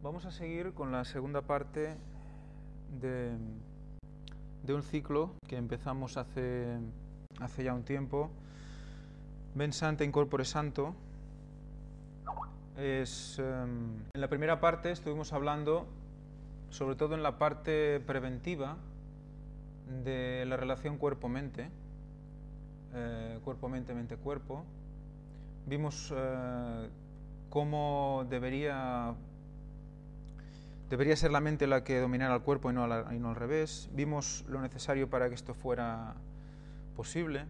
Vamos a seguir con la segunda parte de un ciclo que empezamos hace ya un tiempo. Ven Santa in Corpore Santo. En la primera parte estuvimos hablando, sobre todo en la parte preventiva, de la relación cuerpo-mente, cuerpo-mente, mente-cuerpo. Vimos cómo debería ser la mente la que dominara el cuerpo y no al revés. Vimos lo necesario para que esto fuera posible.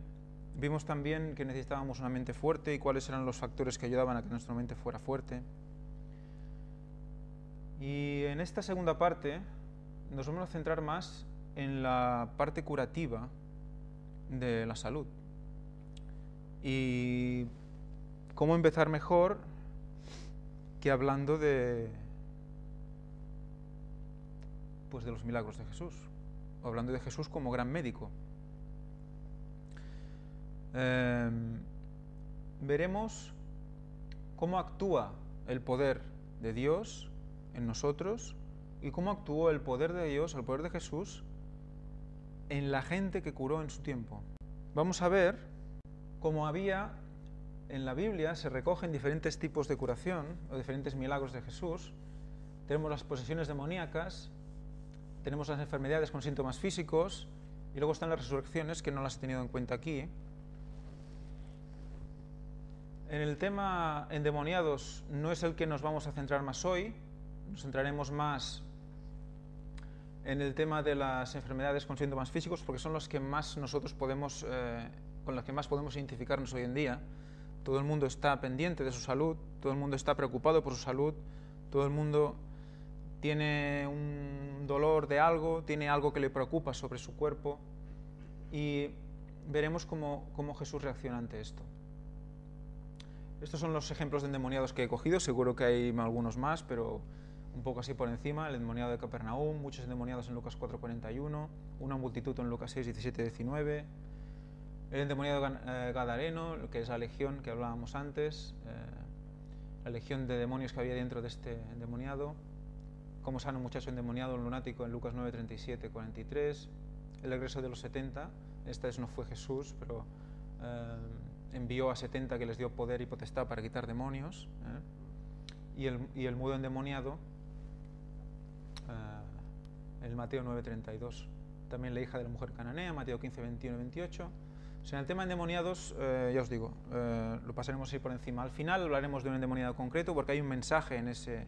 Vimos también que necesitábamos una mente fuerte y cuáles eran los factores que ayudaban a que nuestra mente fuera fuerte. Y en esta segunda parte nos vamos a centrar más en la parte curativa de la salud. Y cómo empezar mejor que hablando de los milagros de Jesús, o hablando de Jesús como gran médico. Veremos cómo actúa el poder de Dios en nosotros y cómo actuó el poder de Dios, el poder de Jesús, en la gente que curó en su tiempo. Vamos a ver cómo había en la Biblia, se recogen diferentes tipos de curación o diferentes milagros de Jesús. Tenemos las posesiones demoníacas, tenemos las enfermedades con síntomas físicos y luego están las resurrecciones, que no las he tenido en cuenta aquí. En el tema endemoniados no es el que nos vamos a centrar más hoy, nos centraremos más en el tema de las enfermedades con síntomas físicos, porque son los que más nosotros podemos, con los que más podemos identificarnos hoy en día. Todo el mundo está pendiente de su salud, todo el mundo está preocupado por su salud, todo el mundo tiene un dolor de algo, tiene algo que le preocupa sobre su cuerpo, y veremos cómo Jesús reacciona ante esto. Estos son los ejemplos de endemoniados que he cogido, seguro que hay algunos más, pero un poco así por encima. El endemoniado de Capernaum, muchos endemoniados en Lucas 4:41, una multitud en Lucas 6:17-19, el endemoniado gadareno, que es la legión que hablábamos antes, la legión de demonios que había dentro de este endemoniado, cómo sana un muchacho endemoniado, un lunático, en Lucas 9:37-43, el regreso de los 70, esta vez no fue Jesús, pero envió a 70 que les dio poder y potestad para quitar demonios, y el mudo endemoniado, en Mateo 9:32, también la hija de la mujer cananea, Mateo 15:21-28. O sea, en el tema de endemoniados, ya os digo, lo pasaremos así por encima. Al final hablaremos de un endemoniado concreto, porque hay un mensaje en ese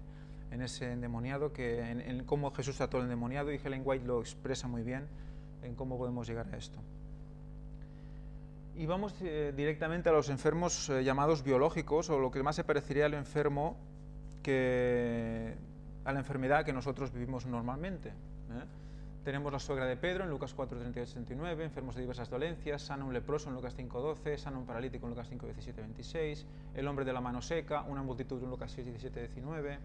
endemoniado, en cómo Jesús trató al endemoniado, y Ellen White lo expresa muy bien en cómo podemos llegar a esto. Y vamos directamente a los enfermos llamados biológicos, o lo que más se parecería al enfermo a la enfermedad que nosotros vivimos normalmente. Tenemos la suegra de Pedro en Lucas 4:38-39, enfermos de diversas dolencias, sana un leproso en Lucas 5:12, sana un paralítico en Lucas 5:17-26, el hombre de la mano seca, una multitud en Lucas 6:17-19,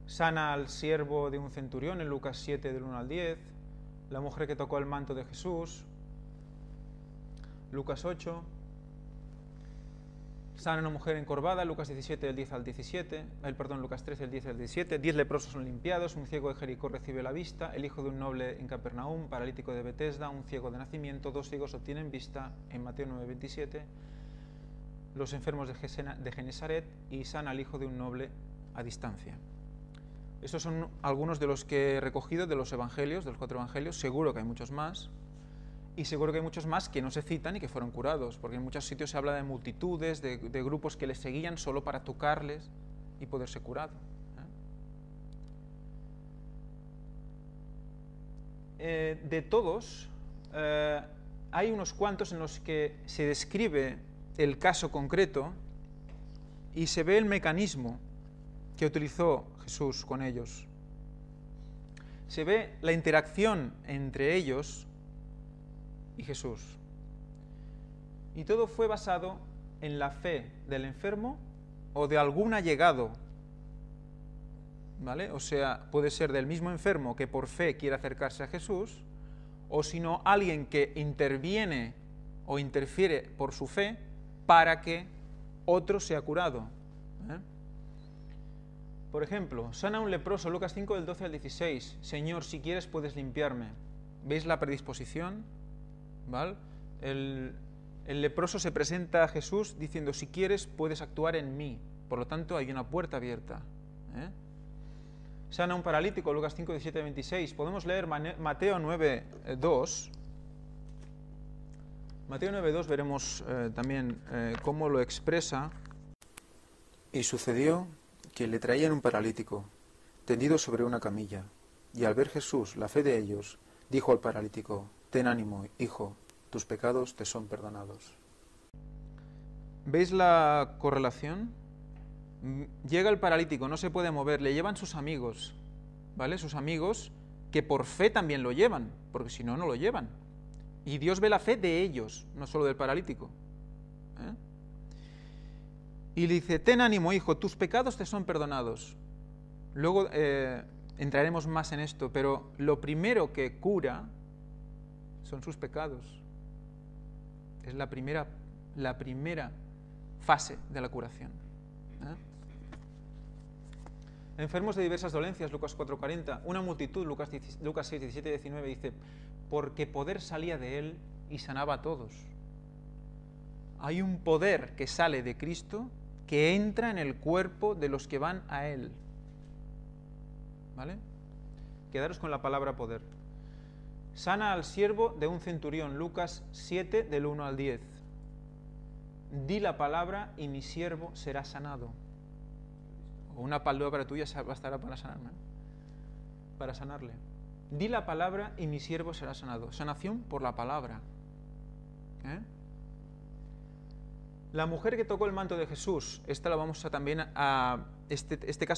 sana al siervo de un centurión en Lucas 7 del 1 al 10, la mujer que tocó el manto de Jesús, Lucas 8, sana una mujer encorvada, Lucas 17 del 10 al 17, Lucas 13 del 10 al 17, 10 leprosos son limpiados, un ciego de Jericó recibe la vista, el hijo de un noble en Capernaum, paralítico de Betesda, un ciego de nacimiento, 2 ciegos obtienen vista en Mateo 9:27, los enfermos de Genesaret, y sana al hijo de un noble a distancia. Estos son algunos de los que he recogido de los evangelios, de los 4 evangelios. Seguro que hay muchos más. Y seguro que hay muchos más que no se citan y que fueron curados, porque en muchos sitios se habla de multitudes, de grupos que les seguían solo para tocarles y poder ser curado. De todos, hay unos cuantos en los que se describe el caso concreto y se ve el mecanismo que utilizó Jesús con ellos. Se ve la interacción entre ellos y Jesús. Y todo fue basado en la fe del enfermo o de algún allegado, ¿vale? O sea, puede ser del mismo enfermo que por fe quiere acercarse a Jesús, o si no, alguien que interviene o interfiere por su fe para que otro sea curado. Por ejemplo, sana a un leproso, Lucas 5, del 12 al 16. Señor, si quieres puedes limpiarme. ¿Veis la predisposición? ¿Vale? El leproso se presenta a Jesús diciendo, si quieres puedes actuar en mí. Por lo tanto, hay una puerta abierta. Sana a un paralítico, Lucas 5, 17 al 26. Podemos leer Mateo 9, 2. Mateo 9.2 veremos también cómo lo expresa. Y sucedió que le traían un paralítico, tendido sobre una camilla, y al ver Jesús la fe de ellos, dijo al paralítico, ten ánimo, hijo, tus pecados te son perdonados. ¿Veis la correlación? Llega el paralítico, no se puede mover, le llevan sus amigos, ¿vale? Sus amigos que por fe también lo llevan, porque si no, no lo llevan. Y Dios ve la fe de ellos, no solo del paralítico. Y le dice, ten ánimo, hijo, tus pecados te son perdonados. Luego entraremos más en esto, pero lo primero que cura son sus pecados. Es la primera fase de la curación. Enfermos de diversas dolencias, Lucas 4:40. Una multitud, Lucas 6, 17 y 19, dice, porque poder salía de él y sanaba a todos. Hay un poder que sale de Cristo que entra en el cuerpo de los que van a él. ¿Vale? Quedaros con la palabra poder. Sana al siervo de un centurión, Lucas 7, del 1 al 10. Di la palabra y mi siervo será sanado. O una palabra tuya bastará para sanarme. Para sanarle. Di la palabra y mi siervo será sanado. Sanación por la palabra. La mujer que tocó el manto de Jesús, este caso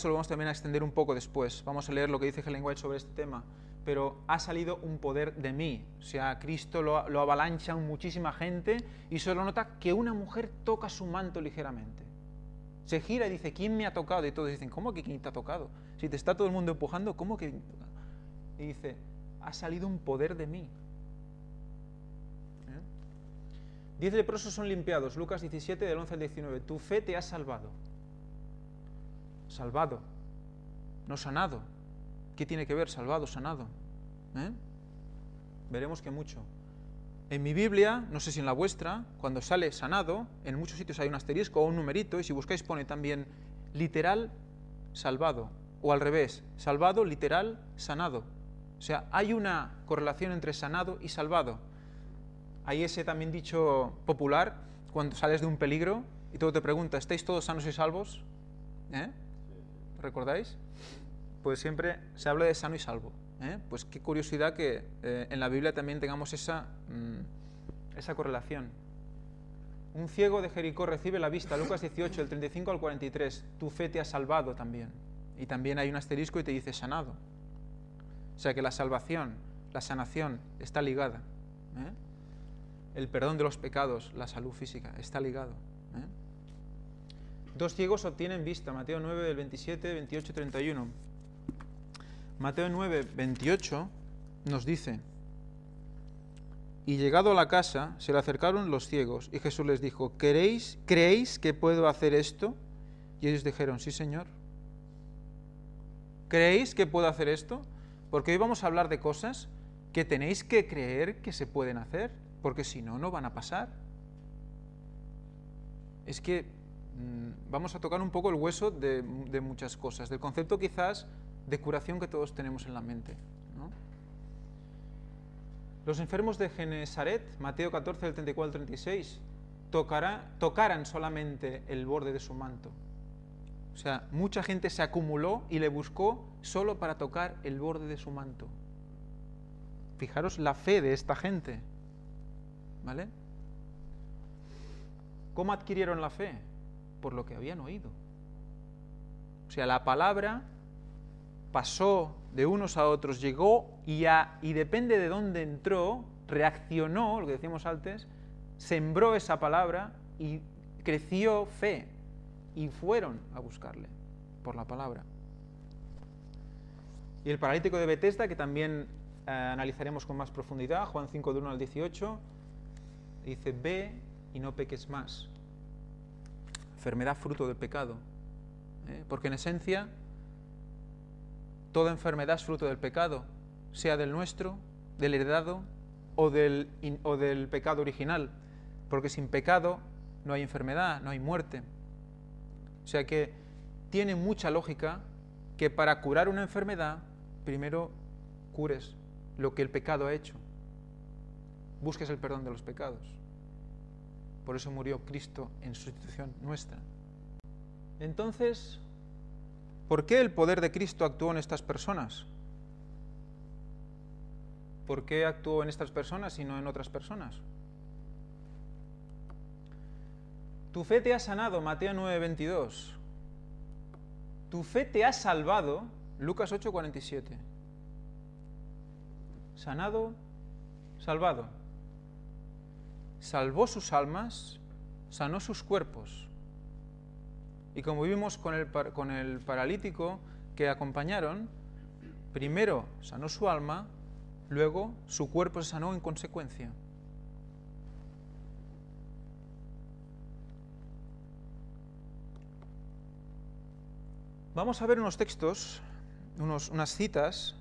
lo vamos también a extender un poco después. Vamos a leer lo que dice Ellen White sobre este tema. Pero ha salido un poder de mí. O sea, Cristo lo avalancha a muchísima gente y solo nota que una mujer toca su manto ligeramente. Se gira y dice, ¿quién me ha tocado? Y todos dicen, ¿cómo que quién te ha tocado? Si te está todo el mundo empujando, ¿cómo que? Y dice, ha salido un poder de mí. 10 leprosos son limpiados, Lucas 17, del 11 al 19. Tu fe te ha salvado. Salvado, no sanado. ¿Qué tiene que ver salvado, sanado? Veremos que mucho. En mi Biblia, no sé si en la vuestra, cuando sale sanado, en muchos sitios hay un asterisco o un numerito, y si buscáis pone también literal salvado, o al revés, salvado, literal, sanado. O sea, hay una correlación entre sanado y salvado. Hay ese también dicho popular, cuando sales de un peligro y todo te pregunta, ¿estáis todos sanos y salvos? ¿Recordáis? Pues siempre se habla de sano y salvo. Pues qué curiosidad que en la Biblia también tengamos esa correlación. Un ciego de Jericó recibe la vista, Lucas 18, del 35 al 43. Tu fe te ha salvado también. Y también hay un asterisco y te dice sanado. O sea que la salvación, la sanación está ligada. El perdón de los pecados, la salud física, está ligado. 2 ciegos obtienen vista, Mateo 9, del 27, 28 y 31. Mateo 9, 28 nos dice, y llegado a la casa, se le acercaron los ciegos, y Jesús les dijo, ¿creéis que puedo hacer esto? Y ellos dijeron, sí, Señor. ¿Creéis que puedo hacer esto? Porque hoy vamos a hablar de cosas que tenéis que creer que se pueden hacer, porque si no, no van a pasar. Es que vamos a tocar un poco el hueso de muchas cosas, del concepto quizás de curación que todos tenemos en la mente, ¿no? Los enfermos de Genesaret, Mateo 14, del 34 al 36, tocaran solamente el borde de su manto. O sea, mucha gente se acumuló y le buscó solo para tocar el borde de su manto. Fijaros la fe de esta gente, ¿vale? ¿Cómo adquirieron la fe? Por lo que habían oído. O sea, la palabra pasó de unos a otros, llegó y depende de dónde entró, reaccionó, lo que decíamos antes, sembró esa palabra y creció fe. Y fueron a buscarle por la palabra. Y el paralítico de Betesda, que también analizaremos con más profundidad, Juan 5, del 1 al 18, dice, ve y no peques más. Enfermedad fruto del pecado. Porque en esencia toda enfermedad es fruto del pecado, sea del nuestro, del heredado o del pecado original, porque sin pecado no hay enfermedad, no hay muerte. O sea que tiene mucha lógica que para curar una enfermedad, primero cures lo que el pecado ha hecho. Busques el perdón de los pecados. Por eso murió Cristo en sustitución nuestra. Entonces, ¿por qué el poder de Cristo actuó en estas personas? ¿Por qué actuó en estas personas y no en otras personas? Tu fe te ha sanado, Mateo 9:22. Tu fe te ha salvado, Lucas 8:47. Sanado, salvado. Salvó sus almas, sanó sus cuerpos. Y como vimos con el paralítico que acompañaron, primero sanó su alma, luego su cuerpo se sanó en consecuencia. Vamos a ver unos textos, unas citas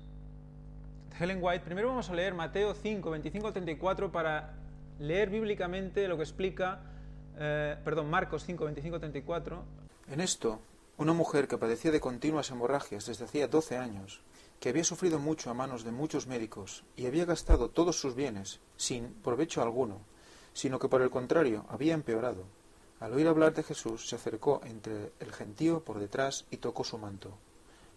de Ellen White. Primero vamos a leer Mateo 5, 25 al 34 para leer bíblicamente lo que explica, Marcos 5, 25 al 34. En esto, una mujer que padecía de continuas hemorragias desde hacía 12 años, que había sufrido mucho a manos de muchos médicos y había gastado todos sus bienes sin provecho alguno, sino que por el contrario había empeorado, al oír hablar de Jesús se acercó entre el gentío por detrás y tocó su manto,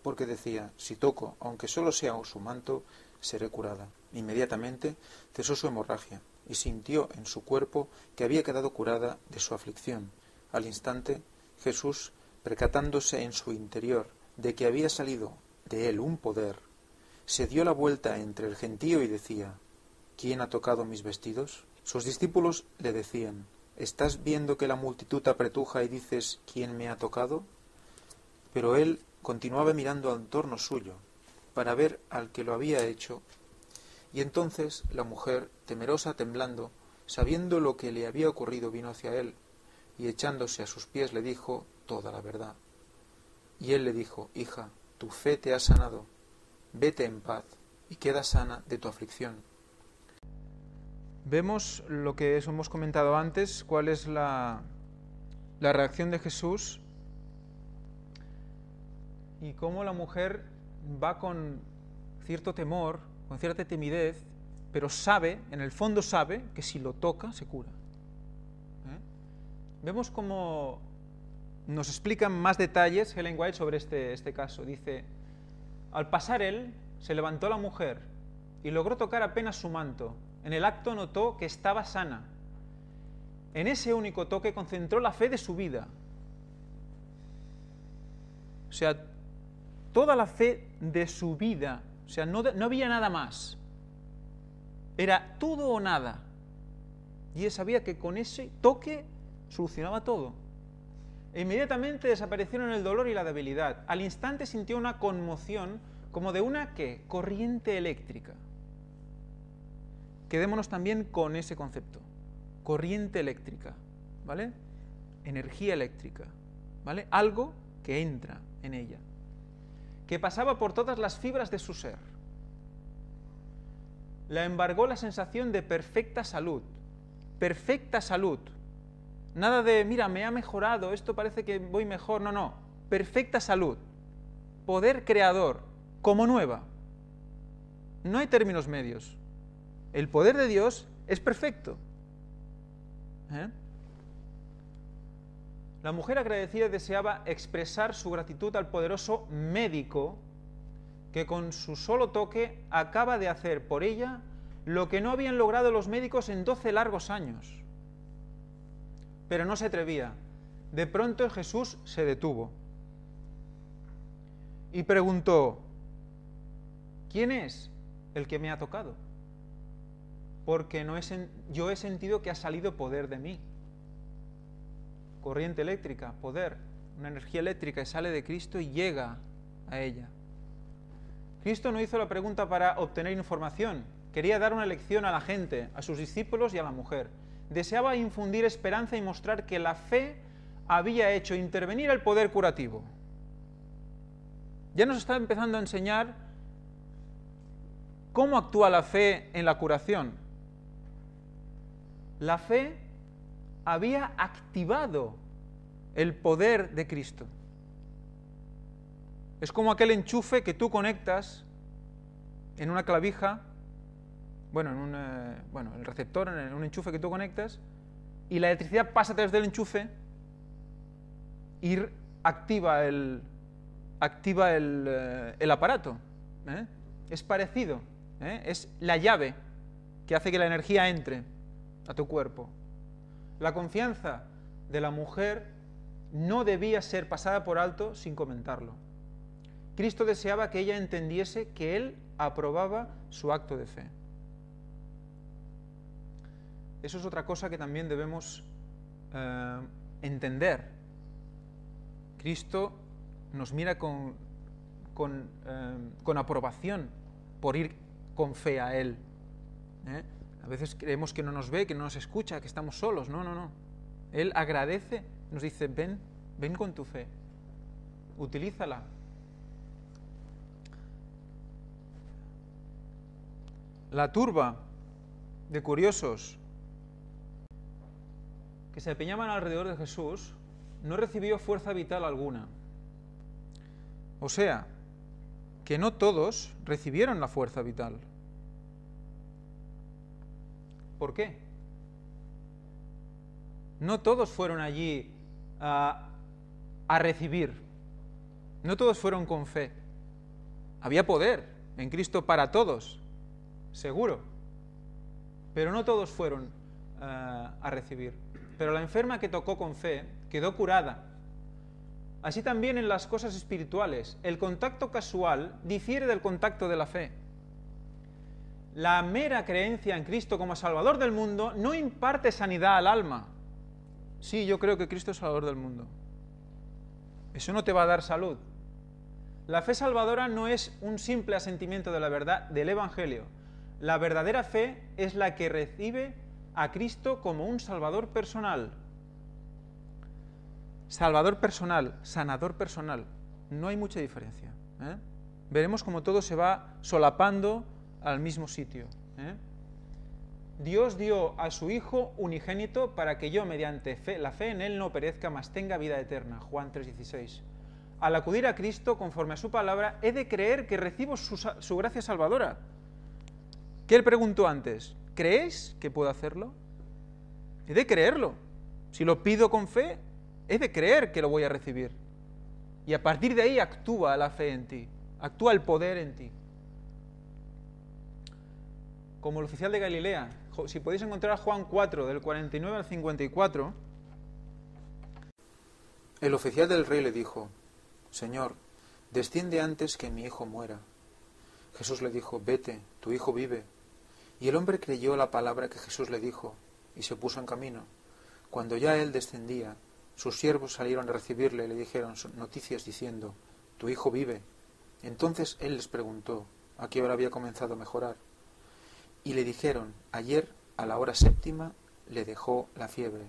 porque decía, si toco, aunque solo sea su manto, seré curada. Inmediatamente cesó su hemorragia y sintió en su cuerpo que había quedado curada de su aflicción. Al instante, Jesús, percatándose en su interior de que había salido de él un poder, se dio la vuelta entre el gentío y decía, ¿quién ha tocado mis vestidos? Sus discípulos le decían, ¿estás viendo que la multitud apretuja y dices, ¿quién me ha tocado? Pero él continuaba mirando al entorno suyo, para ver al que lo había hecho, y entonces la mujer, temerosa, temblando, sabiendo lo que le había ocurrido, vino hacia él, y echándose a sus pies le dijo toda la verdad. Y él le dijo, hija, tu fe te ha sanado, vete en paz, y queda sana de tu aflicción. Vemos lo que hemos comentado antes, cuál es la reacción de Jesús y cómo la mujer va con cierto temor, con cierta timidez, pero sabe, en el fondo sabe, que si lo toca se cura. Vemos cómo nos explican más detalles Ellen White sobre este caso. Dice, al pasar él, se levantó la mujer y logró tocar apenas su manto. En el acto notó que estaba sana. En ese único toque concentró la fe de su vida. O sea, toda la fe de su vida. O sea, no había nada más. Era todo o nada. Y él sabía que con ese toque solucionaba todo. E inmediatamente desaparecieron el dolor y la debilidad. Al instante sintió una conmoción como de una, ¿qué? Corriente eléctrica. Quedémonos también con ese concepto. Corriente eléctrica, ¿vale? Energía eléctrica, ¿vale? Algo que entra en ella, que pasaba por todas las fibras de su ser. La embargó la sensación de perfecta salud. Perfecta salud. Nada de, mira, me ha mejorado, esto parece que voy mejor. No, no. Perfecta salud. Poder creador, como nueva. No hay términos medios. El poder de Dios es perfecto. La mujer agradecida deseaba expresar su gratitud al poderoso médico que con su solo toque acaba de hacer por ella lo que no habían logrado los médicos en 12 largos años. Pero no se atrevía. De pronto Jesús se detuvo y preguntó, ¿quién es el que me ha tocado? Porque yo he sentido que ha salido poder de mí. Corriente eléctrica, poder, una energía eléctrica que sale de Cristo y llega a ella. Cristo no hizo la pregunta para obtener información, quería dar una lección a la gente, a sus discípulos y a la mujer. Deseaba infundir esperanza y mostrar que la fe había hecho intervenir el poder curativo. ya nos está empezando a enseñar cómo actúa la fe en la curación. La fe había activado el poder de Cristo. Es como aquel enchufe que tú conectas en una clavija, el receptor, en un enchufe que tú conectas, y la electricidad pasa a través del enchufe y activa el aparato. Es parecido. Es la llave que hace que la energía entre a tu cuerpo. La confianza de la mujer no debía ser pasada por alto sin comentarlo. Cristo deseaba que ella entendiese que Él aprobaba su acto de fe. Eso es otra cosa que también debemos entender. Cristo nos mira con aprobación por ir con fe a Él. A veces creemos que no nos ve, que no nos escucha, que estamos solos. No, no, no. Él agradece, nos dice, ven con tu fe, utilízala. La turba de curiosos que se empeñaban alrededor de Jesús no recibió fuerza vital alguna. O sea, que no todos recibieron la fuerza vital. ¿Por qué? No todos fueron allí a recibir. No todos fueron con fe. Había poder en Cristo para todos, seguro. Pero no todos fueron a recibir. Pero la enferma que tocó con fe quedó curada. Así también en las cosas espirituales. El contacto casual difiere del contacto de la fe. La mera creencia en Cristo como Salvador del mundo no imparte sanidad al alma. Sí, yo creo que Cristo es Salvador del mundo. Eso no te va a dar salud. La fe salvadora no es un simple asentimiento de la verdad del Evangelio. La verdadera fe es la que recibe a Cristo como un Salvador personal. Salvador personal, sanador personal. No hay mucha diferencia. Veremos cómo todo se va solapando al mismo sitio. Dios dio a su Hijo unigénito para que yo, mediante la fe en Él, no perezca, mas tenga vida eterna. Juan 3,16. Al acudir a Cristo, conforme a su palabra, he de creer que recibo su gracia salvadora. ¿Qué él preguntó antes? ¿Crees que puedo hacerlo? He de creerlo. Si lo pido con fe, he de creer que lo voy a recibir. Y a partir de ahí actúa la fe en ti, actúa el poder en ti. Como el oficial de Galilea, si podéis encontrar a Juan 4, del 49 al 54. El oficial del rey le dijo: Señor, desciende antes que mi hijo muera. Jesús le dijo: vete, tu hijo vive. Y el hombre creyó la palabra que Jesús le dijo, y se puso en camino. Cuando ya él descendía, sus siervos salieron a recibirle y le dijeron noticias diciendo: tu hijo vive. Entonces él les preguntó a qué hora había comenzado a mejorar. Y le dijeron: ayer, a la hora 7:, le dejó la fiebre.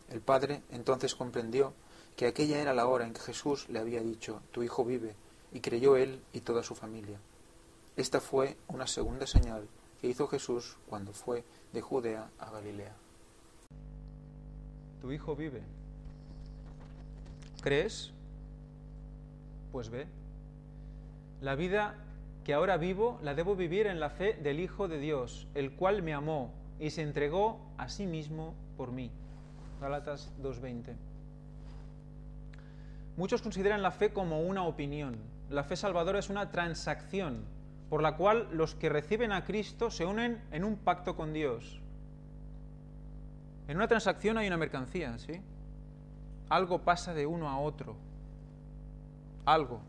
El padre entonces comprendió que aquella era la hora en que Jesús le había dicho: tu hijo vive, y creyó él y toda su familia. Esta fue una segunda señal que hizo Jesús cuando fue de Judea a Galilea. Tu hijo vive. ¿Crees? Pues ve. La vida que ahora vivo la debo vivir en la fe del Hijo de Dios, el cual me amó y se entregó a sí mismo por mí. Gálatas 2:20. Muchos consideran la fe como una opinión. La fe salvadora es una transacción por la cual los que reciben a Cristo se unen en un pacto con Dios. En una transacción hay una mercancía, ¿sí? Algo pasa de uno a otro. Algo.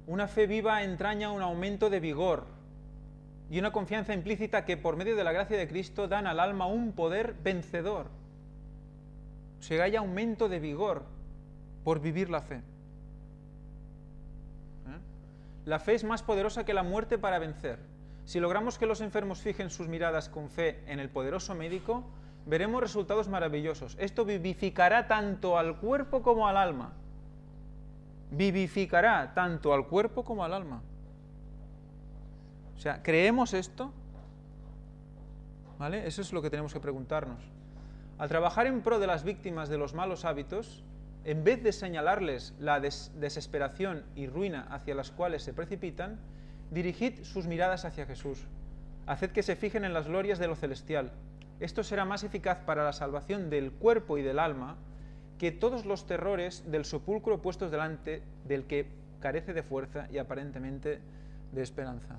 Una fe viva entraña un aumento de vigor y una confianza implícita que por medio de la gracia de Cristo dan al alma un poder vencedor. O sea, hay aumento de vigor por vivir la fe. La fe es más poderosa que la muerte para vencer. Si logramos que los enfermos fijen sus miradas con fe en el poderoso médico, veremos resultados maravillosos. Esto vivificará tanto al cuerpo como al alma. vivificará tanto al cuerpo como al alma. O sea, ¿creemos esto? ¿Vale? Eso es lo que tenemos que preguntarnos. Al trabajar en pro de las víctimas de los malos hábitos, en vez de señalarles la desesperación y ruina hacia las cuales se precipitan, dirigid sus miradas hacia Jesús. Haced que se fijen en las glorias de lo celestial. Esto será más eficaz para la salvación del cuerpo y del alma que todos los terrores del sepulcro puestos delante del que carece de fuerza y aparentemente de esperanza.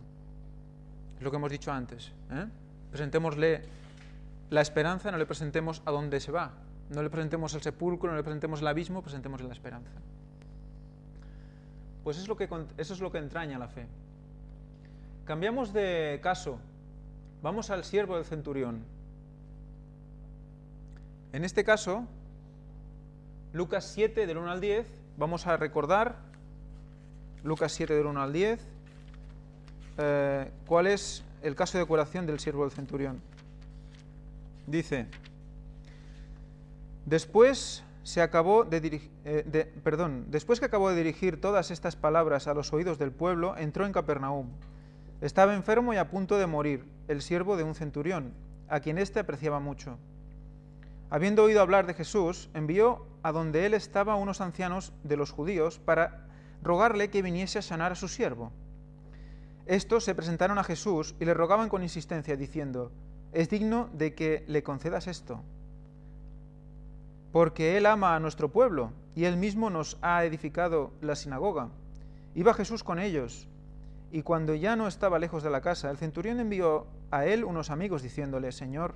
Es lo que hemos dicho antes, ¿eh? Presentémosle la esperanza, no le presentemos a dónde se va. No le presentemos el sepulcro, no le presentemos el abismo, presentemos la esperanza. Pues eso es lo que entraña la fe. Cambiamos de caso. Vamos al siervo del centurión. En este caso, Lucas 7, del 1 al 10, vamos a recordar, Lucas 7, del 1 al 10, cuál es el caso de curación del siervo del centurión. Dice: después que acabó de dirigir todas estas palabras a los oídos del pueblo, entró en Capernaum. Estaba enfermo y a punto de morir, el siervo de un centurión, a quien éste apreciaba mucho. Habiendo oído hablar de Jesús, envió a donde él estaba a unos ancianos de los judíos para rogarle que viniese a sanar a su siervo. Estos se presentaron a Jesús y le rogaban con insistencia, diciendo: es digno de que le concedas esto, porque él ama a nuestro pueblo y él mismo nos ha edificado la sinagoga. Iba Jesús con ellos, y cuando ya no estaba lejos de la casa, el centurión envió a él unos amigos diciéndole: Señor,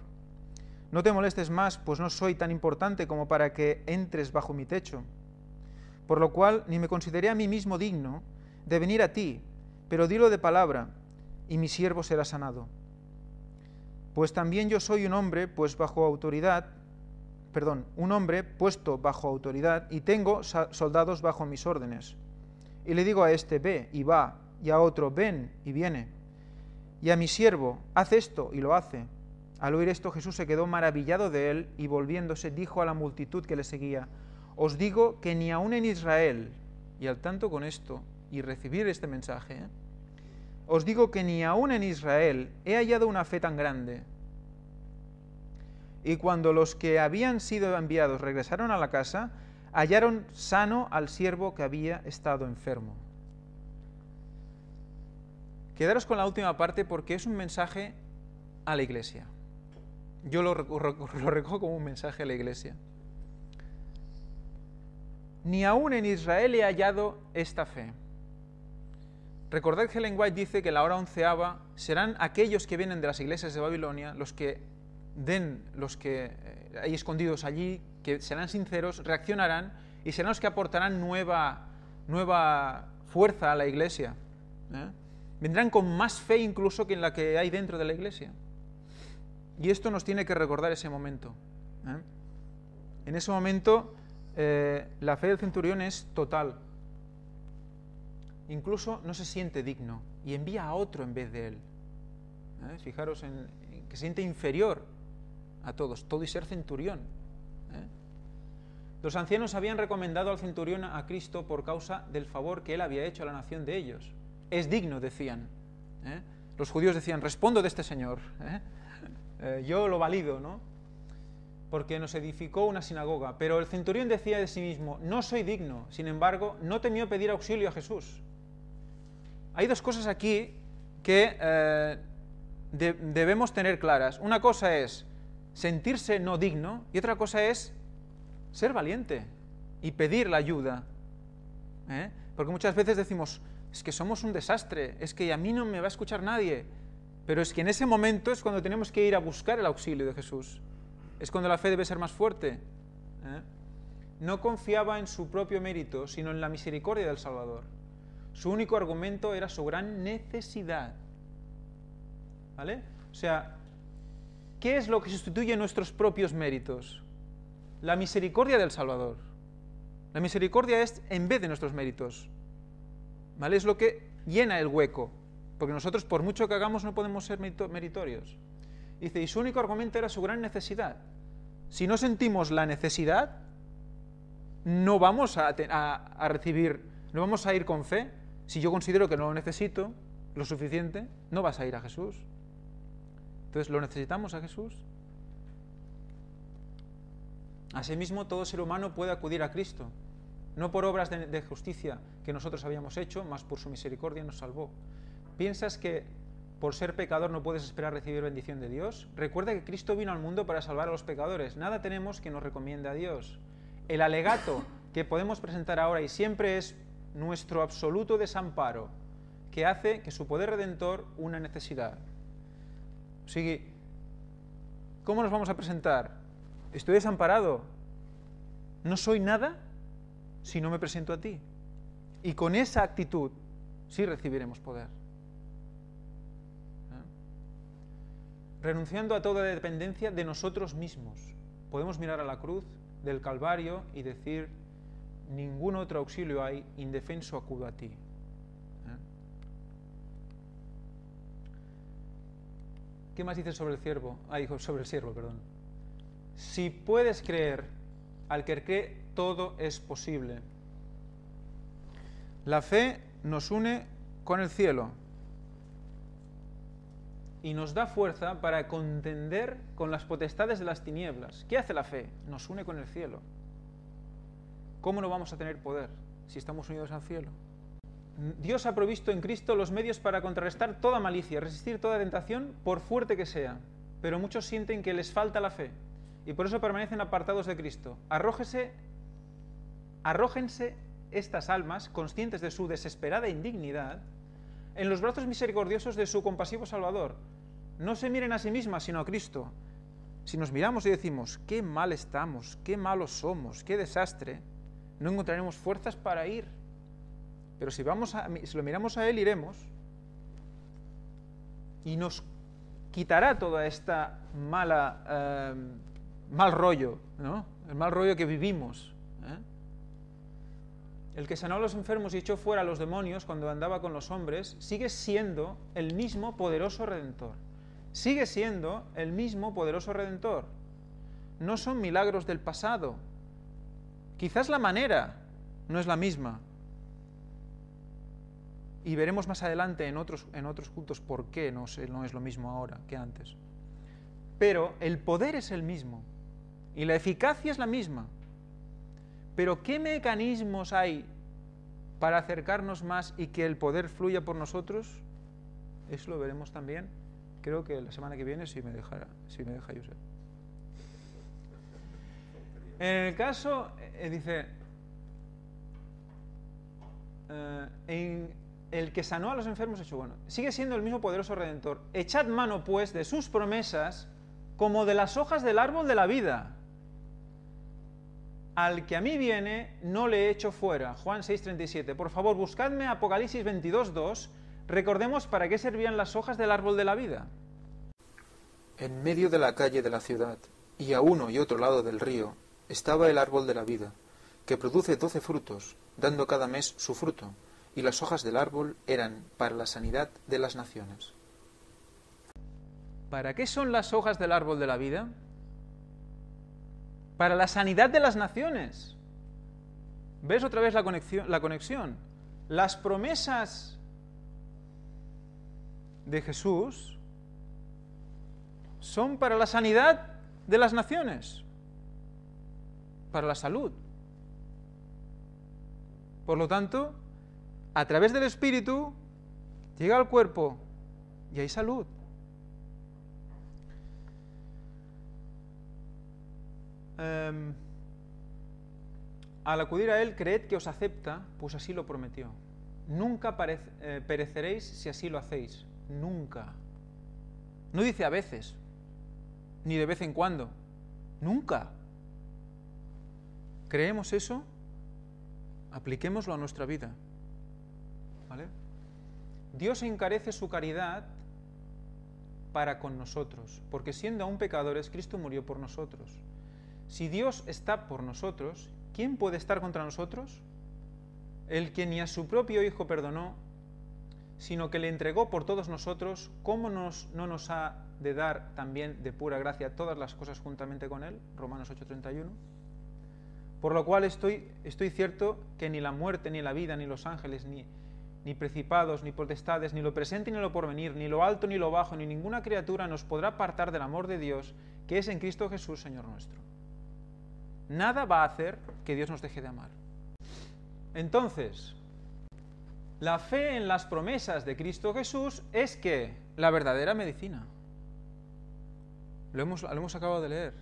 no te molestes más, pues no soy tan importante como para que entres bajo mi techo. Por lo cual ni me consideré a mí mismo digno de venir a ti, pero dilo de palabra, y mi siervo será sanado. Pues también yo soy un hombre, un hombre puesto bajo autoridad, y tengo soldados bajo mis órdenes. Y le digo a este: ve, y va, y a otro: ven, y viene. Y a mi siervo: haz esto, y lo hace. Al oír esto, Jesús se quedó maravillado de él, y volviéndose dijo a la multitud que le seguía: os digo que ni aun en Israel, y al tanto con esto, y recibir este mensaje, os digo que ni aun en Israel he hallado una fe tan grande. Y cuando los que habían sido enviados regresaron a la casa, hallaron sano al siervo que había estado enfermo. Quedaros con la última parte porque es un mensaje a la iglesia. Yo lo recojo como un mensaje a la iglesia. Ni aún en Israel he hallado esta fe. Recordad que Ellen White dice que la hora onceava serán aquellos que vienen de las iglesias de Babilonia, los que hay escondidos allí, que serán sinceros, reaccionarán y serán los que aportarán nueva fuerza a la iglesia. Vendrán con más fe incluso que en la que hay dentro de la iglesia. Y esto nos tiene que recordar ese momento. En ese momento la fe del centurión es total. Incluso no se siente digno y envía a otro en vez de él. Fijaros en que se siente inferior a todos, todo y ser centurión. Los ancianos habían recomendado al centurión a Cristo por causa del favor que él había hecho a la nación de ellos. Es digno, decían. Los judíos decían: respondo de este señor. Yo lo valido, ¿no? Porque nos edificó una sinagoga. Pero el centurión decía de sí mismo: no soy digno. Sin embargo, no temió pedir auxilio a Jesús. Hay dos cosas aquí que debemos tener claras. Una cosa es sentirse no digno y otra cosa es ser valiente y pedir la ayuda. Porque muchas veces decimos: es que somos un desastre, es que a mí no me va a escuchar nadie. Pero es que en ese momento es cuando tenemos que ir a buscar el auxilio de Jesús. Es cuando la fe debe ser más fuerte. No confiaba en su propio mérito, sino en la misericordia del Salvador. Su único argumento era su gran necesidad. ¿Vale? O sea, ¿qué es lo que sustituye nuestros propios méritos? La misericordia del Salvador. La misericordia es en vez de nuestros méritos. ¿Vale? Es lo que llena el hueco. Porque nosotros, por mucho que hagamos, no podemos ser meritorios. Dice, y su único argumento era su gran necesidad. Si no sentimos la necesidad, no vamos a recibir No vamos a ir con fe. Si yo considero que no lo necesito lo suficiente, no vas a ir a Jesús. Entonces, ¿lo necesitamos a Jesús? Asimismo, todo ser humano puede acudir a Cristo, no por obras de justicia que nosotros habíamos hecho, mas por su misericordia nos salvó. ¿Piensas que por ser pecador no puedes esperar recibir bendición de Dios? Recuerda que Cristo vino al mundo para salvar a los pecadores. Nada tenemos que nos recomiende a Dios. El alegato que podemos presentar ahora y siempre es nuestro absoluto desamparo, que hace que su poder redentor una necesidad. O sea, ¿cómo nos vamos a presentar? Estoy desamparado. No soy nada si no me presento a ti. Y con esa actitud sí recibiremos poder. Renunciando a toda dependencia de nosotros mismos, podemos mirar a la cruz del Calvario y decir: ningún otro auxilio hay, indefenso acudo a ti. ¿Qué más dice sobre el siervo? Sobre el siervo, perdón. Si puedes creer, al que cree todo es posible. La fe nos une con el cielo y nos da fuerza para contender con las potestades de las tinieblas. ¿Qué hace la fe? Nos une con el cielo. ¿Cómo no vamos a tener poder si estamos unidos al cielo? Dios ha provisto en Cristo los medios para contrarrestar toda malicia, resistir toda tentación, por fuerte que sea. Pero muchos sienten que les falta la fe y por eso permanecen apartados de Cristo. Arrójense estas almas, conscientes de su desesperada indignidad, en los brazos misericordiosos de su compasivo Salvador. No se miren a sí mismas, sino a Cristo. Si nos miramos y decimos: qué mal estamos, qué malos somos, qué desastre, no encontraremos fuerzas para ir. Pero si lo miramos a Él, iremos. Y nos quitará toda esta mal rollo, ¿no? El mal rollo que vivimos. El que sanó a los enfermos y echó fuera a los demonios cuando andaba con los hombres, sigue siendo el mismo poderoso Redentor. Sigue siendo el mismo poderoso Redentor. No son milagros del pasado. Quizás la manera no es la misma. Y veremos más adelante en otros cultos por qué no es lo mismo ahora que antes. Pero el poder es el mismo y la eficacia es la misma. Pero ¿qué mecanismos hay para acercarnos más y que el poder fluya por nosotros? Eso lo veremos también, creo que la semana que viene, si me deja Josep. En el caso, dice, en el que sanó a los enfermos, sigue siendo el mismo poderoso Redentor. Echad mano, pues, de sus promesas, como de las hojas del árbol de la vida. Al que a mí viene, no le echo fuera. Juan 6:37. Por favor, buscadme Apocalipsis 22:2. Recordemos para qué servían las hojas del árbol de la vida. En medio de la calle de la ciudad, y a uno y otro lado del río, estaba el árbol de la vida, que produce 12 frutos, dando cada mes su fruto, y las hojas del árbol eran para la sanidad de las naciones. ¿Para qué son las hojas del árbol de la vida? Para la sanidad de las naciones. ¿Ves otra vez la conexión? Las promesas de Jesús son para la sanidad de las naciones, para la salud. Por lo tanto, a través del Espíritu llega al cuerpo y hay salud. Al acudir a Él, creed que os acepta, pues así lo prometió. Nunca pereceréis si así lo hacéis. Nunca. No dice a veces, ni de vez en cuando. Nunca. ¿Creemos eso? Apliquémoslo a nuestra vida. ¿Vale? Dios encarece su caridad para con nosotros, porque siendo aún pecadores, Cristo murió por nosotros. Si Dios está por nosotros, ¿quién puede estar contra nosotros? El que ni a su propio Hijo perdonó, sino que le entregó por todos nosotros, ¿cómo no nos ha de dar también de pura gracia todas las cosas juntamente con Él? Romanos 8:31. Por lo cual estoy cierto que ni la muerte, ni la vida, ni los ángeles, ni principados, ni potestades, ni lo presente, ni lo porvenir, ni lo alto, ni lo bajo, ni ninguna criatura nos podrá apartar del amor de Dios, que es en Cristo Jesús, Señor nuestro. Nada va a hacer que Dios nos deje de amar. Entonces, la fe en las promesas de Cristo Jesús es que la verdadera medicina. Lo hemos acabado de leer.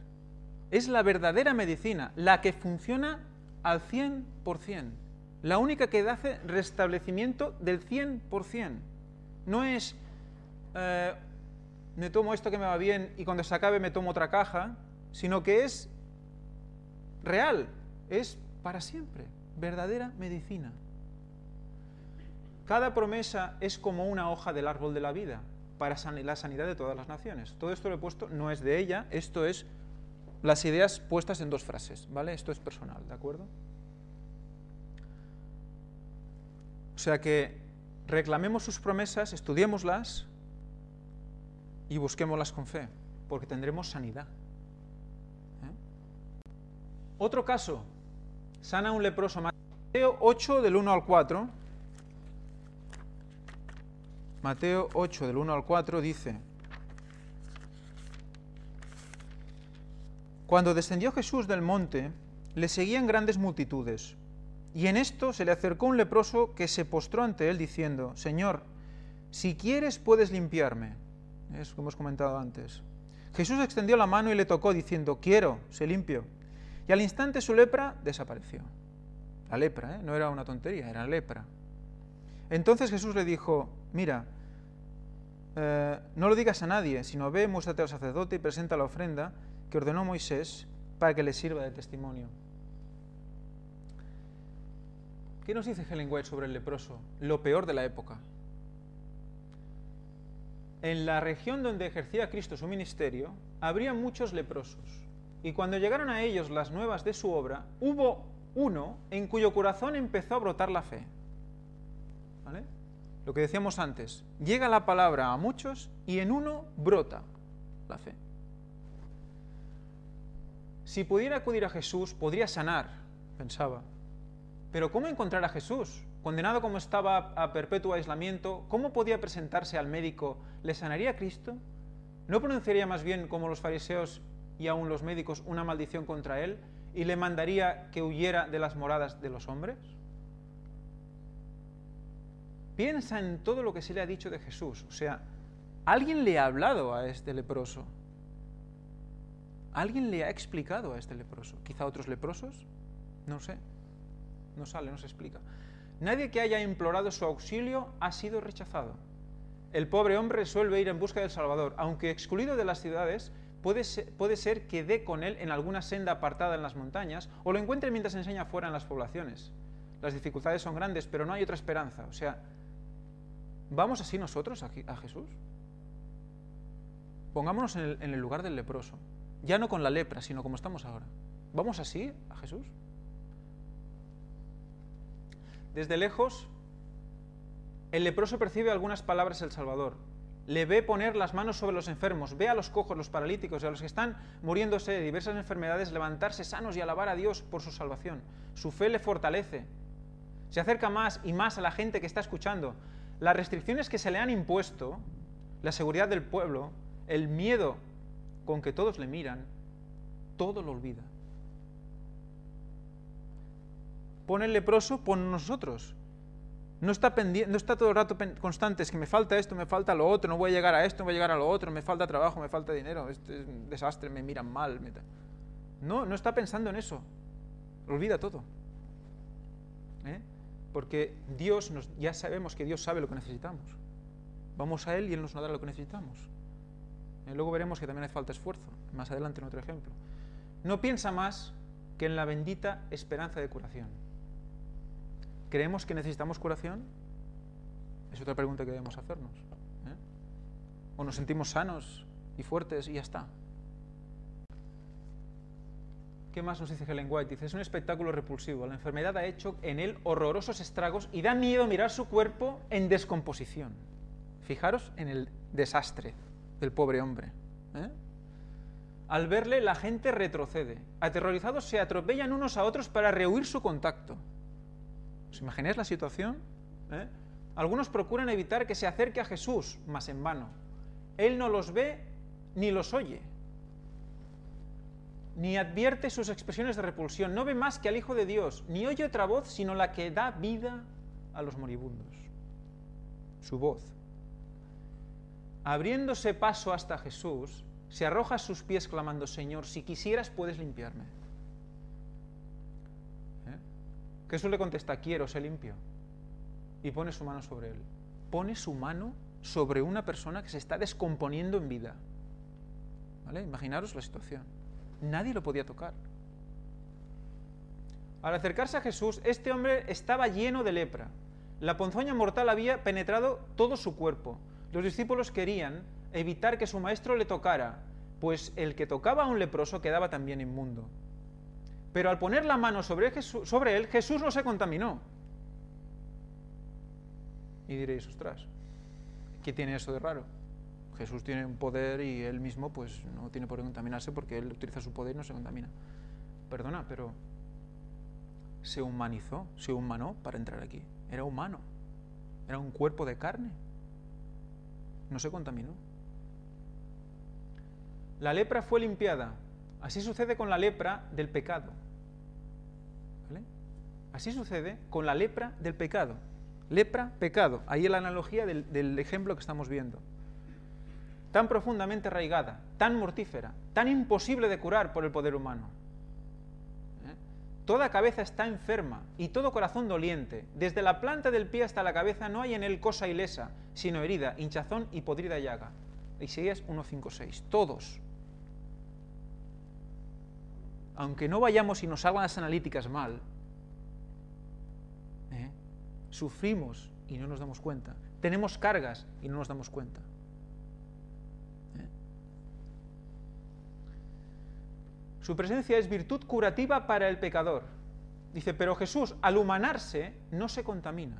Es la verdadera medicina, la que funciona al 100%. La única que hace restablecimiento del 100%. No es, me tomo esto que me va bien y cuando se acabe me tomo otra caja, sino que es real, es para siempre, verdadera medicina. Cada promesa es como una hoja del árbol de la vida para la sanidad de todas las naciones. Todo esto lo he puesto, no es de ella, esto es las ideas puestas en dos frases, ¿vale? Esto es personal, ¿de acuerdo? O sea que reclamemos sus promesas, estudiémoslas y busquémoslas con fe, porque tendremos sanidad. Otro caso, sana a un leproso. Mateo 8, del 1 al 4. Mateo 8, del 1 al 4, dice: Cuando descendió Jesús del monte, le seguían grandes multitudes, y en esto se le acercó un leproso que se postró ante él, diciendo: Señor, si quieres puedes limpiarme. Es como hemos comentado antes. Jesús extendió la mano y le tocó, diciendo: Quiero, sé limpio. Y al instante su lepra desapareció. La lepra, no era una tontería, era lepra. Entonces Jesús le dijo: Mira, no lo digas a nadie, sino ve, muéstrate al sacerdote y presenta la ofrenda que ordenó Moisés para que le sirva de testimonio. ¿Qué nos dice Ellen White sobre el leproso? Lo peor de la época. En la región donde ejercía Cristo su ministerio, habría muchos leprosos. Y cuando llegaron a ellos las nuevas de su obra, hubo uno en cuyo corazón empezó a brotar la fe. ¿Vale? Lo que decíamos antes, llega la palabra a muchos y en uno brota la fe. Si pudiera acudir a Jesús, podría sanar, pensaba. Pero ¿cómo encontrar a Jesús? Condenado como estaba a perpetuo aislamiento, ¿cómo podía presentarse al médico? ¿Le sanaría a Cristo? ¿No pronunciaría más bien, como los fariseos y aún los médicos, una maldición contra él y le mandaría que huyera de las moradas de los hombres? Piensa en todo lo que se le ha dicho de Jesús. O sea, alguien le ha hablado a este leproso. ¿Alguien le ha explicado a este leproso? ¿Quizá otros leprosos? No sé. No sale, no se explica. Nadie que haya implorado su auxilio ha sido rechazado. El pobre hombre resuelve ir en busca del Salvador. Aunque excluido de las ciudades, puede ser que dé con él en alguna senda apartada en las montañas o lo encuentre mientras enseña fuera en las poblaciones. Las dificultades son grandes, pero no hay otra esperanza. O sea, ¿vamos así nosotros a Jesús? Pongámonos en el lugar del leproso. Ya no con la lepra, sino como estamos ahora. ¿Vamos así a Jesús? Desde lejos, el leproso percibe algunas palabras del Salvador. Le ve poner las manos sobre los enfermos, ve a los cojos, los paralíticos y a los que están muriéndose de diversas enfermedades levantarse sanos y alabar a Dios por su salvación. Su fe le fortalece. Se acerca más y más a la gente que está escuchando. Las restricciones que se le han impuesto, la seguridad del pueblo, el miedo con que todos le miran, todo lo olvida. Pone el leproso, pon nosotros. No está todo el rato constante, es que me falta esto, me falta lo otro, no voy a llegar a esto, no voy a llegar a lo otro, me falta trabajo, me falta dinero, este es un desastre, me miran mal. No está pensando en eso. Olvida todo. Porque Dios, ya sabemos que Dios sabe lo que necesitamos. Vamos a Él y Él nos dará lo que necesitamos. Luego veremos que también hace falta esfuerzo, más adelante en otro ejemplo. No piensa más que en la bendita esperanza de curación. ¿Creemos que necesitamos curación? Es otra pregunta que debemos hacernos. ¿O nos sentimos sanos y fuertes y ya está? ¿Qué más nos dice Ellen White? Dice, es un espectáculo repulsivo. La enfermedad ha hecho en él horrorosos estragos y da miedo mirar su cuerpo en descomposición. Fijaros en el desastre del pobre hombre. Al verle, la gente retrocede. Aterrorizados se atropellan unos a otros para rehuir su contacto. ¿Os imagináis la situación? Algunos procuran evitar que se acerque a Jesús, mas en vano. Él no los ve ni los oye, ni advierte sus expresiones de repulsión. No ve más que al Hijo de Dios, ni oye otra voz sino la que da vida a los moribundos. Su voz. Abriéndose paso hasta Jesús, se arroja a sus pies clamando: Señor, si quisieras puedes limpiarme. Jesús le contesta: quiero, sé limpio. Y pone su mano sobre él. Pone su mano sobre una persona que se está descomponiendo en vida. ¿Vale? Imaginaros la situación. Nadie lo podía tocar. Al acercarse a Jesús, este hombre estaba lleno de lepra. La ponzoña mortal había penetrado todo su cuerpo. Los discípulos querían evitar que su maestro le tocara, pues el que tocaba a un leproso quedaba también inmundo. Pero al poner la mano sobre él, Jesús no se contaminó. Y diréis: ostras, ¿qué tiene eso de raro? Jesús tiene un poder y él mismo pues no tiene por qué contaminarse porque él utiliza su poder y no se contamina. Perdona, pero se humanizó, se humanó para entrar aquí. Era humano, era un cuerpo de carne. No se contaminó. La lepra fue limpiada. Así sucede con la lepra del pecado. ¿Vale? Así sucede con la lepra del pecado. Lepra, pecado. Ahí es la analogía del ejemplo que estamos viendo. Tan profundamente arraigada, tan mortífera, tan imposible de curar por el poder humano. Toda cabeza está enferma y todo corazón doliente. Desde la planta del pie hasta la cabeza no hay en él cosa ilesa, sino herida, hinchazón y podrida llaga. Isaías 1:5-6. Todos. Aunque no vayamos y nos hagan las analíticas mal, sufrimos y no nos damos cuenta. Tenemos cargas y no nos damos cuenta. Su presencia es virtud curativa para el pecador. Dice, pero Jesús, al humanarse, no se contamina.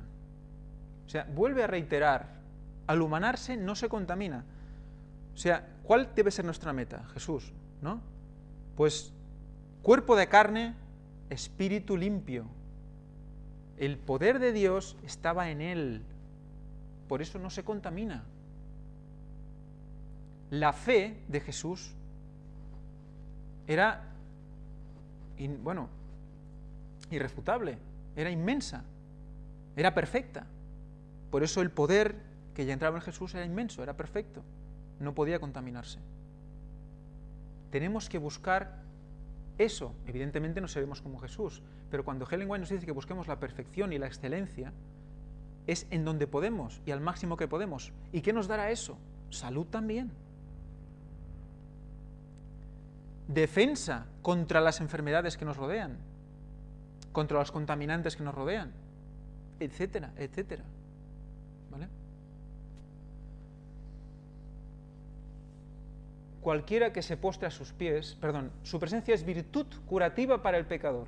O sea, vuelve a reiterar, al humanarse no se contamina. O sea, ¿cuál debe ser nuestra meta? Jesús, ¿no? Pues cuerpo de carne, espíritu limpio. El poder de Dios estaba en él. Por eso no se contamina. La fe de Jesús era, irrefutable, era inmensa, era perfecta. Por eso el poder que ya entraba en Jesús era inmenso, era perfecto, no podía contaminarse. Tenemos que buscar eso. Evidentemente no seremos como Jesús, pero cuando Ellen White nos dice que busquemos la perfección y la excelencia, es en donde podemos y al máximo que podemos. ¿Y qué nos dará eso? Salud también. Defensa contra las enfermedades que nos rodean, contra los contaminantes que nos rodean, etcétera, etcétera. ¿Vale? Cualquiera que se postre a sus pies, su presencia es virtud curativa para el pecador.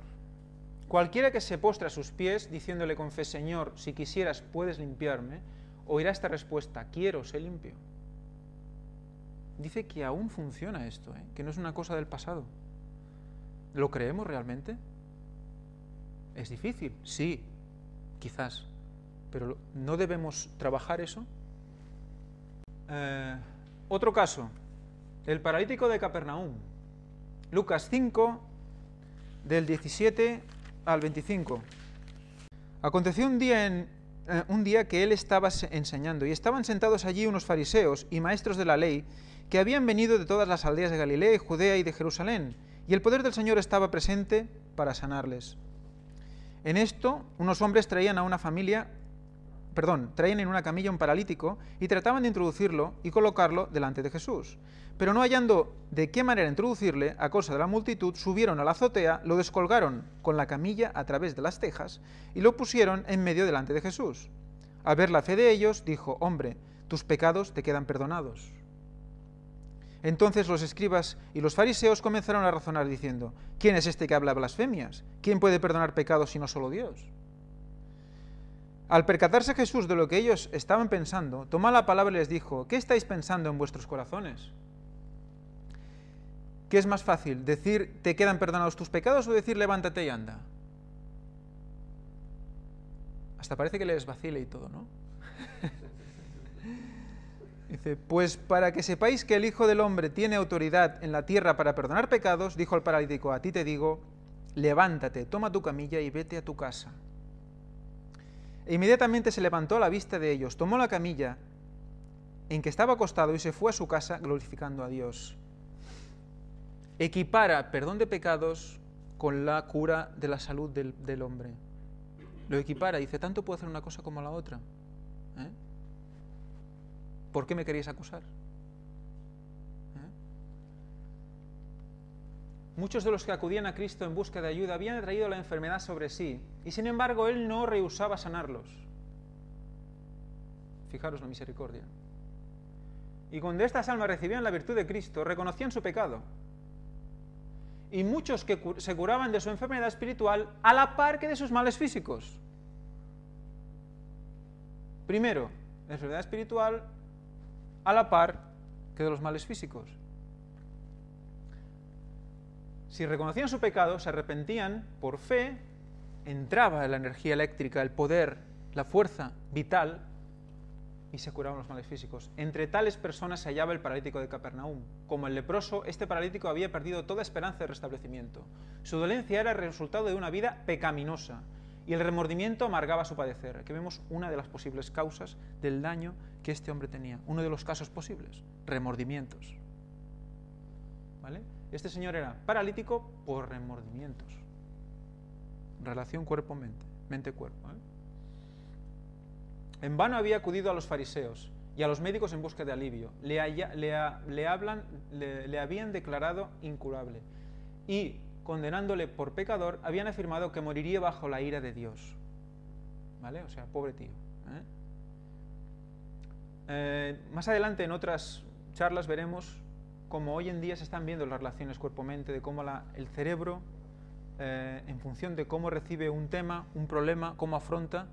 Cualquiera que se postre a sus pies, diciéndole con fe, Señor, si quisieras puedes limpiarme, oirá esta respuesta, quiero, sé limpio. Dice que aún funciona esto, que no es una cosa del pasado. ¿Lo creemos realmente? ¿Es difícil? Sí, quizás. Pero ¿no debemos trabajar eso? Otro caso, el paralítico de Capernaum. Lucas 5, del 17 al 25. Aconteció un día que él estaba enseñando, y estaban sentados allí unos fariseos y maestros de la ley, que habían venido de todas las aldeas de Galilea, Judea y de Jerusalén, y el poder del Señor estaba presente para sanarles. En esto, unos hombres traían en una camilla un paralítico y trataban de introducirlo y colocarlo delante de Jesús. Pero no hallando de qué manera introducirle, a causa de la multitud, subieron a la azotea, lo descolgaron con la camilla a través de las tejas y lo pusieron en medio delante de Jesús. Al ver la fe de ellos, dijo, hombre, tus pecados te quedan perdonados. Entonces los escribas y los fariseos comenzaron a razonar diciendo, ¿quién es este que habla blasfemias? ¿Quién puede perdonar pecados sino solo Dios? Al percatarse Jesús de lo que ellos estaban pensando, tomó la palabra y les dijo, ¿qué estáis pensando en vuestros corazones? ¿Qué es más fácil? ¿Decir te quedan perdonados tus pecados o decir levántate y anda? Hasta parece que les vacile y todo, ¿no? Dice, pues para que sepáis que el Hijo del Hombre tiene autoridad en la tierra para perdonar pecados, dijo el paralítico, a ti te digo, levántate, toma tu camilla y vete a tu casa. E inmediatamente se levantó a la vista de ellos, tomó la camilla en que estaba acostado y se fue a su casa glorificando a Dios. Equipara perdón de pecados con la cura de la salud del hombre. Lo equipara, dice, tanto puedo hacer una cosa como la otra. ¿Por qué me queréis acusar? Muchos de los que acudían a Cristo en busca de ayuda habían traído la enfermedad sobre sí, y sin embargo Él no rehusaba sanarlos. Fijaros la misericordia. Y cuando estas almas recibían la virtud de Cristo, reconocían su pecado. Y muchos que se curaban de su enfermedad espiritual a la par que de sus males físicos. Primero, la enfermedad espiritual a la par que de los males físicos. Si reconocían su pecado, se arrepentían por fe, entraba la energía eléctrica, el poder, la fuerza vital y se curaban los males físicos. Entre tales personas se hallaba el paralítico de Capernaum. Como el leproso, este paralítico había perdido toda esperanza de restablecimiento. Su dolencia era el resultado de una vida pecaminosa y el remordimiento amargaba su padecer. Aquí vemos una de las posibles causas del daño que este hombre tenía. Uno de los casos posibles, remordimientos. ¿Vale? Este señor era paralítico por remordimientos. Relación cuerpo-mente, mente-cuerpo. ¿Vale? En vano había acudido a los fariseos y a los médicos en busca de alivio. Le habían declarado incurable y, condenándole por pecador, habían afirmado que moriría bajo la ira de Dios. ¿Vale? O sea, pobre tío. Más adelante en otras charlas veremos cómo hoy en día se están viendo las relaciones cuerpo-mente, de cómo el cerebro, en función de cómo recibe un tema, un problema, cómo afronta,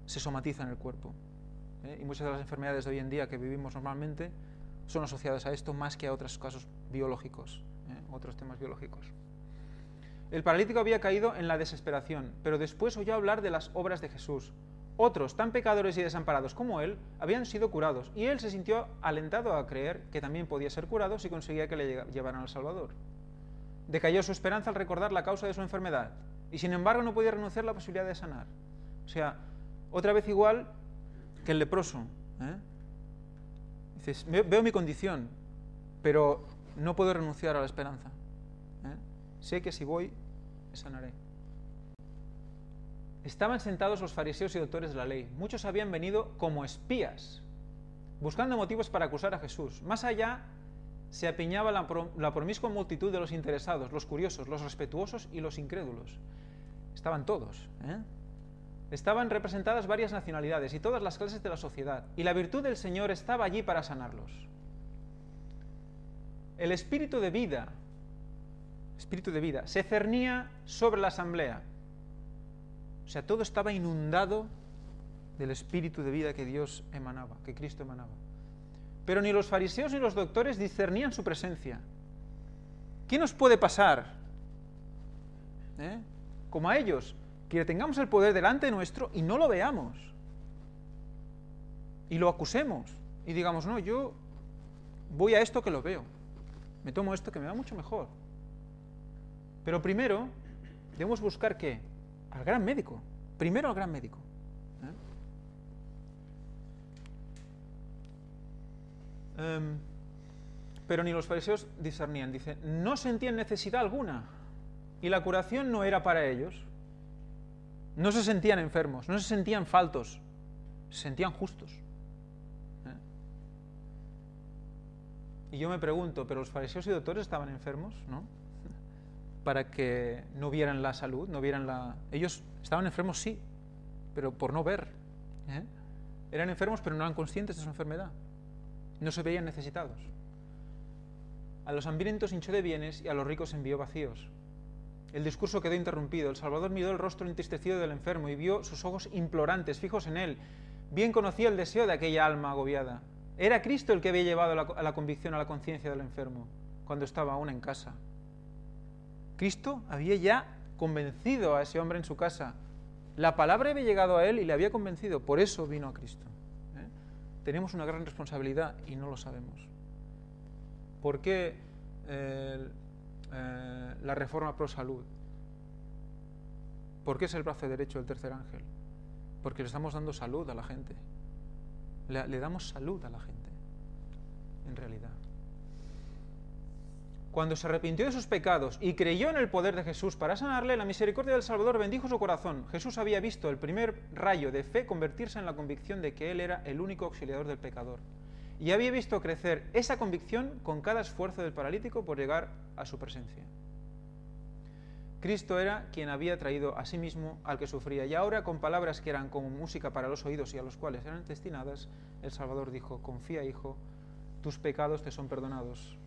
se somatiza en el cuerpo. Y muchas de las enfermedades de hoy en día que vivimos normalmente son asociadas a esto más que a otros casos biológicos, otros temas biológicos. El paralítico había caído en la desesperación, pero después oyó hablar de las obras de Jesús. Otros, tan pecadores y desamparados como él, habían sido curados, y él se sintió alentado a creer que también podía ser curado si conseguía que le llevaran al Salvador. Decayó su esperanza al recordar la causa de su enfermedad, y sin embargo no podía renunciar a la posibilidad de sanar. O sea, otra vez igual que el leproso. Dices, veo mi condición, pero no puedo renunciar a la esperanza. Sé que si voy, me sanaré. Estaban sentados los fariseos y doctores de la ley. Muchos habían venido como espías, buscando motivos para acusar a Jesús. Más allá se apiñaba la promiscua multitud de los interesados, los curiosos, los respetuosos y los incrédulos. Estaban todos. Estaban representadas varias nacionalidades y todas las clases de la sociedad, y la virtud del Señor estaba allí para sanarlos. El espíritu de vida se cernía sobre la asamblea. O sea, todo estaba inundado del espíritu de vida que Dios emanaba, que Cristo emanaba. Pero ni los fariseos ni los doctores discernían su presencia. ¿Qué nos puede pasar? Como a ellos, que tengamos el poder delante nuestro y no lo veamos. Y lo acusemos. Y digamos, no, yo voy a esto que lo veo. Me tomo esto que me va mucho mejor. Pero primero, debemos buscar ¿qué? Al gran médico. Primero al gran médico. Pero ni los fariseos discernían. Dice, no sentían necesidad alguna. Y la curación no era para ellos. No se sentían enfermos, no se sentían faltos. Se sentían justos. Y yo me pregunto, ¿pero los fariseos y doctores estaban enfermos? ¿No? Para que no vieran la salud, no vieran la... Ellos estaban enfermos, sí, pero por no ver. Eran enfermos, pero no eran conscientes de su enfermedad. No se veían necesitados. A los hambrientos hinchó de bienes y a los ricos envió vacíos. El discurso quedó interrumpido. El Salvador miró el rostro entristecido del enfermo y vio sus ojos implorantes, fijos en él. Bien conocía el deseo de aquella alma agobiada. Era Cristo el que había llevado a la convicción, a la conciencia del enfermo. cuando estaba aún en casa. Cristo había ya convencido a ese hombre en su casa. La palabra había llegado a él y le había convencido. Por eso vino a Cristo. Tenemos una gran responsabilidad y no lo sabemos. ¿Por qué la reforma pro salud? ¿Por qué es el brazo derecho del tercer ángel? Porque le estamos dando salud a la gente. Le damos salud a la gente, en realidad. Cuando se arrepintió de sus pecados y creyó en el poder de Jesús para sanarle, la misericordia del Salvador bendijo su corazón. Jesús había visto el primer rayo de fe convertirse en la convicción de que Él era el único auxiliador del pecador. Y había visto crecer esa convicción con cada esfuerzo del paralítico por llegar a su presencia. Cristo era quien había traído a sí mismo al que sufría, y ahora, con palabras que eran como música para los oídos y a los cuales eran destinadas, el Salvador dijo: confía, hijo, tus pecados te son perdonados.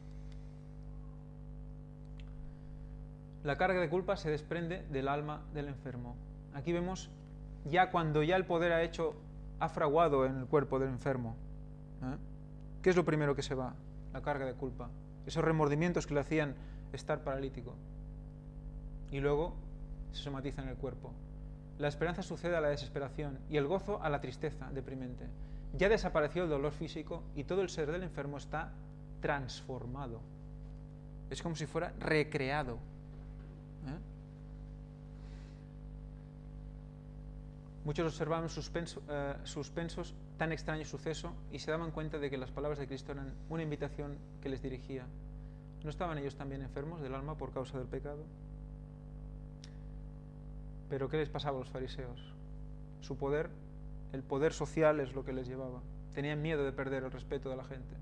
La carga de culpa se desprende del alma del enfermo. Aquí vemos ya cuando ya el poder ha fraguado en el cuerpo del enfermo. ¿Qué es lo primero que se va? La carga de culpa. Esos remordimientos que le hacían estar paralítico. Y luego se somatiza en el cuerpo. La esperanza sucede a la desesperación y el gozo a la tristeza deprimente. Ya desapareció el dolor físico y todo el ser del enfermo está transformado. Es como si fuera recreado. Muchos observaban suspensos tan extraño suceso y se daban cuenta de que las palabras de Cristo eran una invitación que les dirigía. ¿No estaban ellos también enfermos del alma por causa del pecado? ¿Pero qué les pasaba a los fariseos? Su poder, el poder social es lo que les llevaba. Tenían miedo de perder el respeto de la gente.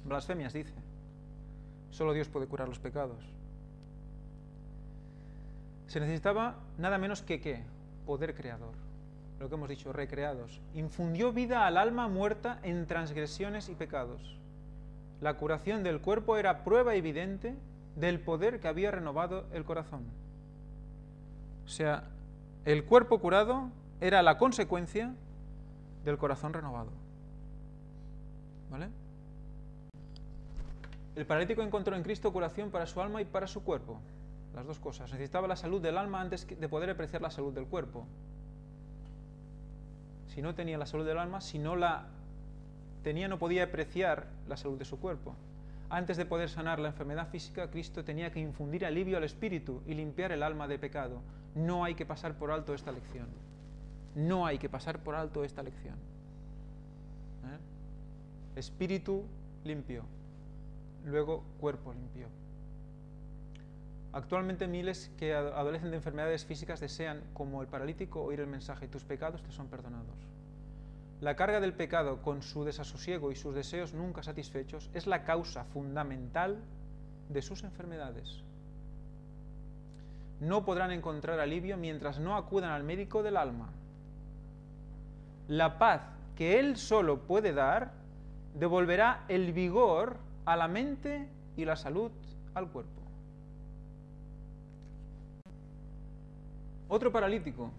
Blasfemias, dice. Solo Dios puede curar los pecados. Se necesitaba nada menos que ¿qué? Poder creador. Lo que hemos dicho, recreados. Infundió vida al alma muerta en transgresiones y pecados. La curación del cuerpo era prueba evidente del poder que había renovado el corazón. O sea, el cuerpo curado era la consecuencia del corazón renovado. ¿Vale? El paralítico encontró en Cristo curación para su alma y para su cuerpo. Las dos cosas. Necesitaba la salud del alma antes de poder apreciar la salud del cuerpo. Si no tenía la salud del alma, si no la tenía, no podía apreciar la salud de su cuerpo. Antes de poder sanar la enfermedad física, Cristo tenía que infundir alivio al espíritu y limpiar el alma de pecado. No hay que pasar por alto esta lección. No hay que pasar por alto esta lección. Espíritu limpio, luego cuerpo limpio. Actualmente miles que adolecen de enfermedades físicas desean, como el paralítico, oír el mensaje: tus pecados te son perdonados. La carga del pecado, con su desasosiego y sus deseos nunca satisfechos, es la causa fundamental de sus enfermedades. No podrán encontrar alivio mientras no acudan al médico del alma. La paz que Él solo puede dar devolverá el vigor a la mente y la salud al cuerpo. Otro paralítico,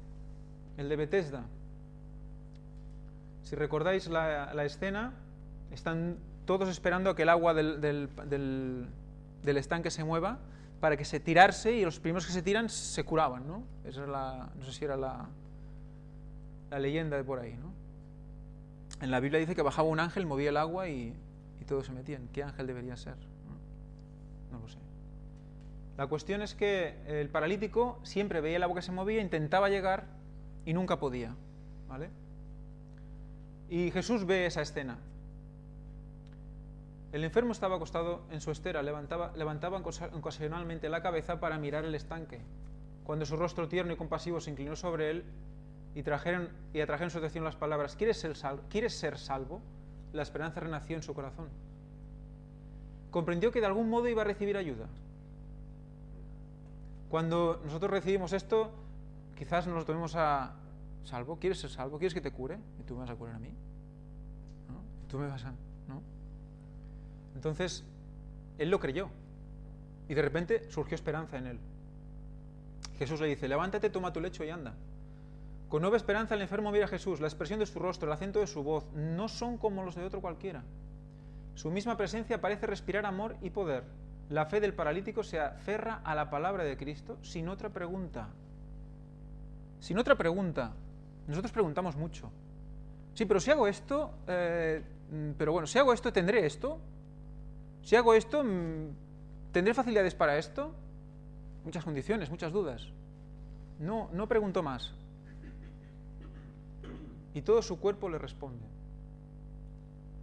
el de Betesda. Si recordáis la escena, están todos esperando a que el agua del estanque se mueva para que se tirarse, y los primeros que se tiran se curaban, ¿no? Esa es no sé si era la leyenda de por ahí, ¿no? En la Biblia dice que bajaba un ángel, movía el agua y todos se metían. ¿Qué ángel debería ser? No lo sé. La cuestión es que el paralítico siempre veía el agua que se movía, intentaba llegar y nunca podía, ¿vale? Y Jesús ve esa escena. El enfermo estaba acostado en su estera, levantaba ocasionalmente la cabeza para mirar el estanque. Cuando su rostro tierno y compasivo se inclinó sobre él y atrajeron su atención las palabras: ¿Quieres ser salvo? La esperanza renació en su corazón. Comprendió que de algún modo iba a recibir ayuda. Cuando nosotros recibimos esto, quizás nos lo tomemos a salvo. ¿Quieres ser salvo? ¿Quieres que te cure? ¿Y tú me vas a curar a mí? ¿No? ¿Tú me vas a...? ¿No? Entonces, él lo creyó. Y de repente surgió esperanza en él. Jesús le dice: levántate, toma tu lecho y anda. Con nueva esperanza el enfermo mira a Jesús. La expresión de su rostro, el acento de su voz, no son como los de otro cualquiera. Su misma presencia parece respirar amor y poder. La fe del paralítico se aferra a la palabra de Cristo sin otra pregunta. Sin otra pregunta. Nosotros preguntamos mucho. Sí, pero si hago esto, pero bueno, si hago esto, ¿tendré esto? Si hago esto, ¿tendré facilidades para esto? Muchas condiciones, muchas dudas. No preguntó más. Y todo su cuerpo le responde.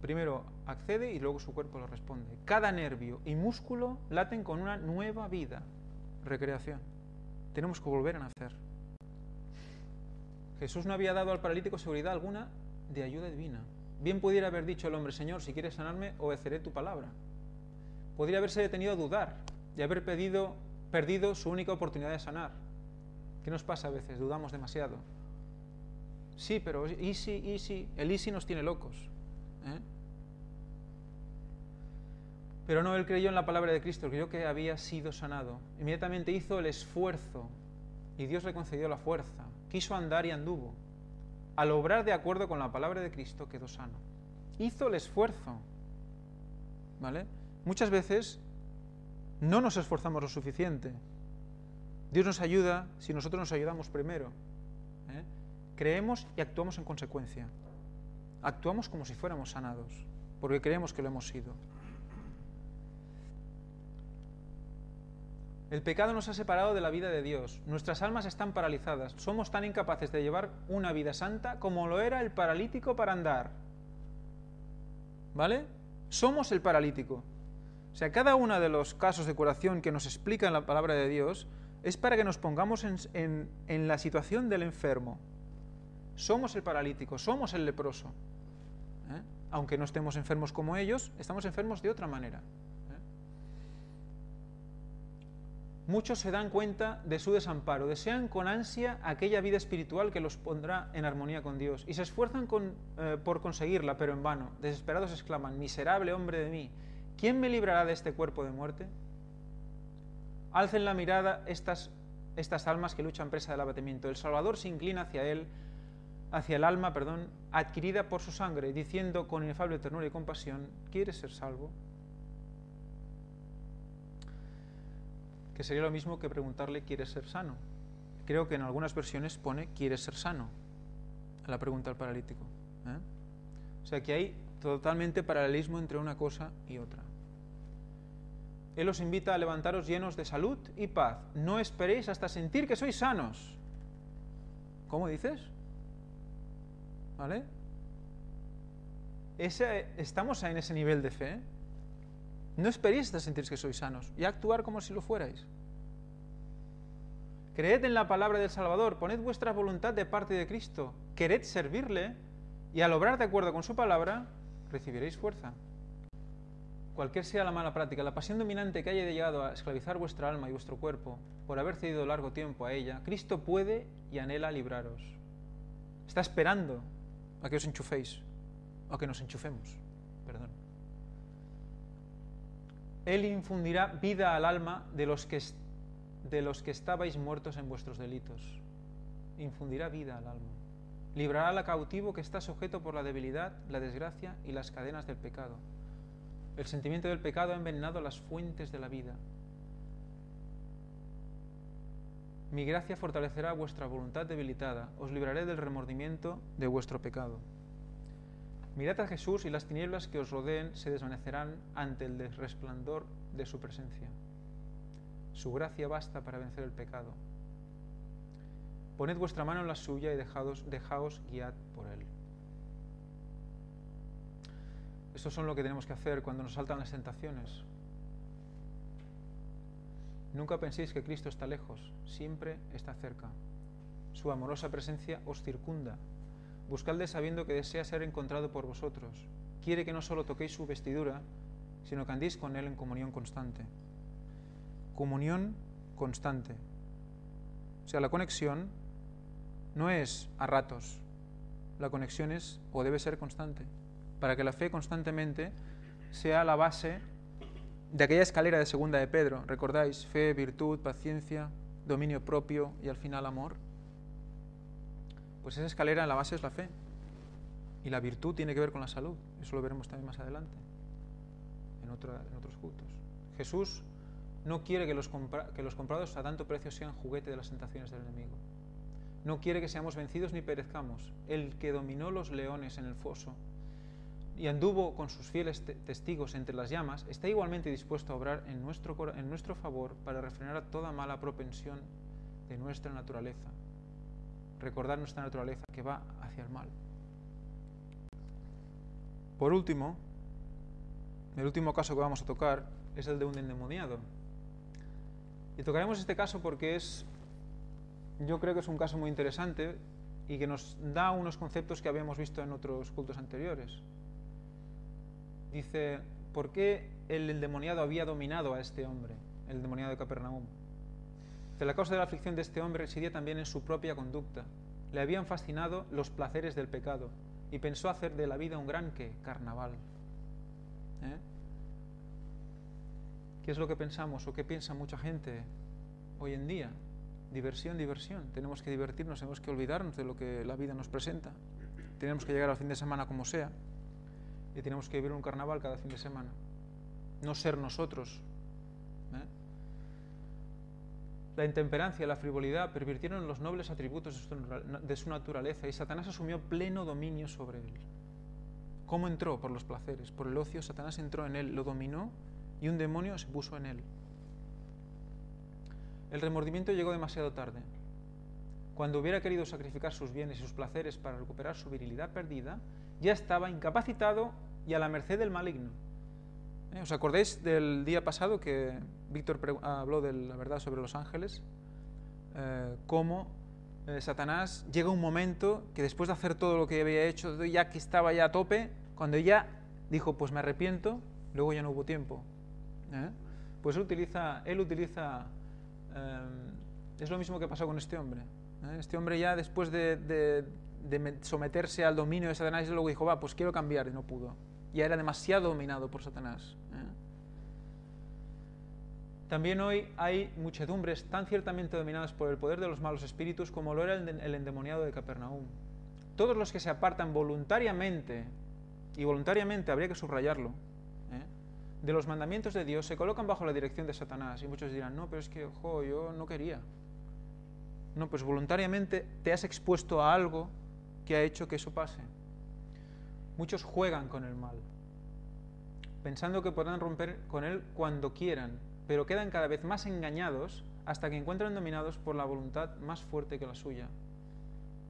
Primero accede y luego su cuerpo le responde. Cada nervio y músculo laten con una nueva vida. Recreación. Tenemos que volver a nacer. Jesús no había dado al paralítico seguridad alguna de ayuda divina. Bien pudiera haber dicho el hombre: Señor, si quieres sanarme, obedeceré tu palabra. Podría haberse detenido a dudar y haber perdido su única oportunidad de sanar. ¿Qué nos pasa a veces? Dudamos demasiado. Sí, pero ¿y si? El y si nos tiene locos. Pero no, él creyó en la palabra de Cristo, creyó que había sido sanado. Inmediatamente hizo el esfuerzo y Dios le concedió la fuerza. Quiso andar y anduvo. Al obrar de acuerdo con la palabra de Cristo, quedó sano. Hizo el esfuerzo. ¿Vale? Muchas veces no nos esforzamos lo suficiente. Dios nos ayuda si nosotros nos ayudamos primero. Creemos y actuamos en consecuencia. Actuamos como si fuéramos sanados, porque creemos que lo hemos sido. El pecado nos ha separado de la vida de Dios. Nuestras almas están paralizadas. Somos tan incapaces de llevar una vida santa como lo era el paralítico para andar. ¿Vale? Somos el paralítico. O sea, cada uno de los casos de curación que nos explica en la palabra de Dios es para que nos pongamos en la situación del enfermo. Somos el paralítico, somos el leproso. Aunque no estemos enfermos como ellos, estamos enfermos de otra manera. Muchos se dan cuenta de su desamparo, desean con ansia aquella vida espiritual que los pondrá en armonía con Dios y se esfuerzan por conseguirla, pero en vano. Desesperados exclaman: miserable hombre de mí, ¿quién me librará de este cuerpo de muerte? Alcen la mirada estas almas que luchan presa del abatimiento. El Salvador se inclina hacia el alma, adquirida por su sangre, diciendo con inefable ternura y compasión: ¿quieres ser salvo? Que sería lo mismo que preguntarle: ¿quieres ser sano? Creo que en algunas versiones pone: ¿quieres ser sano? A la pregunta al paralítico. O sea que hay totalmente paralelismo entre una cosa y otra. Él os invita a levantaros llenos de salud y paz. No esperéis hasta sentir que sois sanos. ¿Cómo dices? ¿Vale? Estamos en ese nivel de fe. No esperéis hasta sentir que sois sanos y actuar como si lo fuerais. Creed en la palabra del Salvador, poned vuestra voluntad de parte de Cristo, quered servirle y al obrar de acuerdo con su palabra, recibiréis fuerza. Cualquier sea la mala práctica, la pasión dominante que haya llegado a esclavizar vuestra alma y vuestro cuerpo por haber cedido largo tiempo a ella, Cristo puede y anhela libraros. Está esperando a que os enchuféis, a que nos enchufemos, perdón. Él infundirá vida al alma de los que estabais muertos en vuestros delitos. Infundirá vida al alma. Librará al cautivo que está sujeto por la debilidad, la desgracia y las cadenas del pecado. El sentimiento del pecado ha envenenado las fuentes de la vida. Mi gracia fortalecerá vuestra voluntad debilitada. Os libraré del remordimiento de vuestro pecado. Mirad a Jesús y las tinieblas que os rodeen se desvanecerán ante el resplandor de su presencia. Su gracia basta para vencer el pecado. Poned vuestra mano en la suya y dejaos guiar por él. Eso son lo que tenemos que hacer cuando nos saltan las tentaciones. Nunca penséis que Cristo está lejos, siempre está cerca. Su amorosa presencia os circunda. Buscadle sabiendo que desea ser encontrado por vosotros. Quiere que no solo toquéis su vestidura, sino que andéis con él en comunión constante. Comunión constante. O sea, la conexión no es a ratos. La conexión es o debe ser constante, para que la fe constantemente sea la base de aquella escalera de segunda de Pedro. ¿Recordáis? Fe, virtud, paciencia, dominio propio y al final amor. Pues esa escalera en la base es la fe. Y la virtud tiene que ver con la salud. Eso lo veremos también más adelante. en otros cultos. Jesús no quiere que los comprados a tanto precio sean juguete de las tentaciones del enemigo. No quiere que seamos vencidos ni perezcamos. El que dominó los leones en el foso y anduvo con sus fieles testigos entre las llamas, está igualmente dispuesto a obrar en nuestro favor para refrenar a toda mala propensión de nuestra naturaleza. Recordar nuestra naturaleza que va hacia el mal. Por último, el último caso que vamos a tocar es el de un endemoniado. Y tocaremos este caso porque yo creo que es un caso muy interesante y que nos da unos conceptos que habíamos visto en otros cultos anteriores. Dice, ¿por qué el endemoniado había dominado a este hombre, el endemoniado de Capernaum? La causa de la aflicción de este hombre residía también en su propia conducta. Le habían fascinado los placeres del pecado y pensó hacer de la vida un gran carnaval. ¿Qué es lo que pensamos o qué piensa mucha gente hoy en día? Diversión, diversión. Tenemos que divertirnos, tenemos que olvidarnos de lo que la vida nos presenta. Tenemos que llegar al fin de semana como sea y tenemos que vivir un carnaval cada fin de semana. No ser nosotros. La intemperancia, la frivolidad pervirtieron los nobles atributos de su naturaleza y Satanás asumió pleno dominio sobre él. ¿Cómo entró? Por los placeres, por el ocio. Satanás entró en él, lo dominó y un demonio se puso en él. El remordimiento llegó demasiado tarde. Cuando hubiera querido sacrificar sus bienes y sus placeres para recuperar su virilidad perdida, ya estaba incapacitado y a la merced del maligno. ¿Os acordáis del día pasado que Víctor habló de la verdad sobre los ángeles? Cómo Satanás llega un momento que después de hacer todo lo que había hecho, ya que estaba ya a tope, cuando ya dijo, pues me arrepiento, luego ya no hubo tiempo. Pues él utiliza es lo mismo que pasó con este hombre. Este hombre ya después de someterse al dominio de Satanás, luego dijo, pues quiero cambiar, y no pudo. Ya era demasiado dominado por Satanás. También hoy hay muchedumbres tan ciertamente dominadas por el poder de los malos espíritus como lo era el endemoniado de Capernaum. Todos los que se apartan voluntariamente, y voluntariamente habría que subrayarlo, de los mandamientos de Dios, se colocan bajo la dirección de Satanás. Y muchos dirán, no, pero es que, yo no quería. No, pues voluntariamente te has expuesto a algo que ha hecho que eso pase. Muchos juegan con el mal, pensando que podrán romper con él cuando quieran, pero quedan cada vez más engañados hasta que encuentran dominados por la voluntad más fuerte que la suya.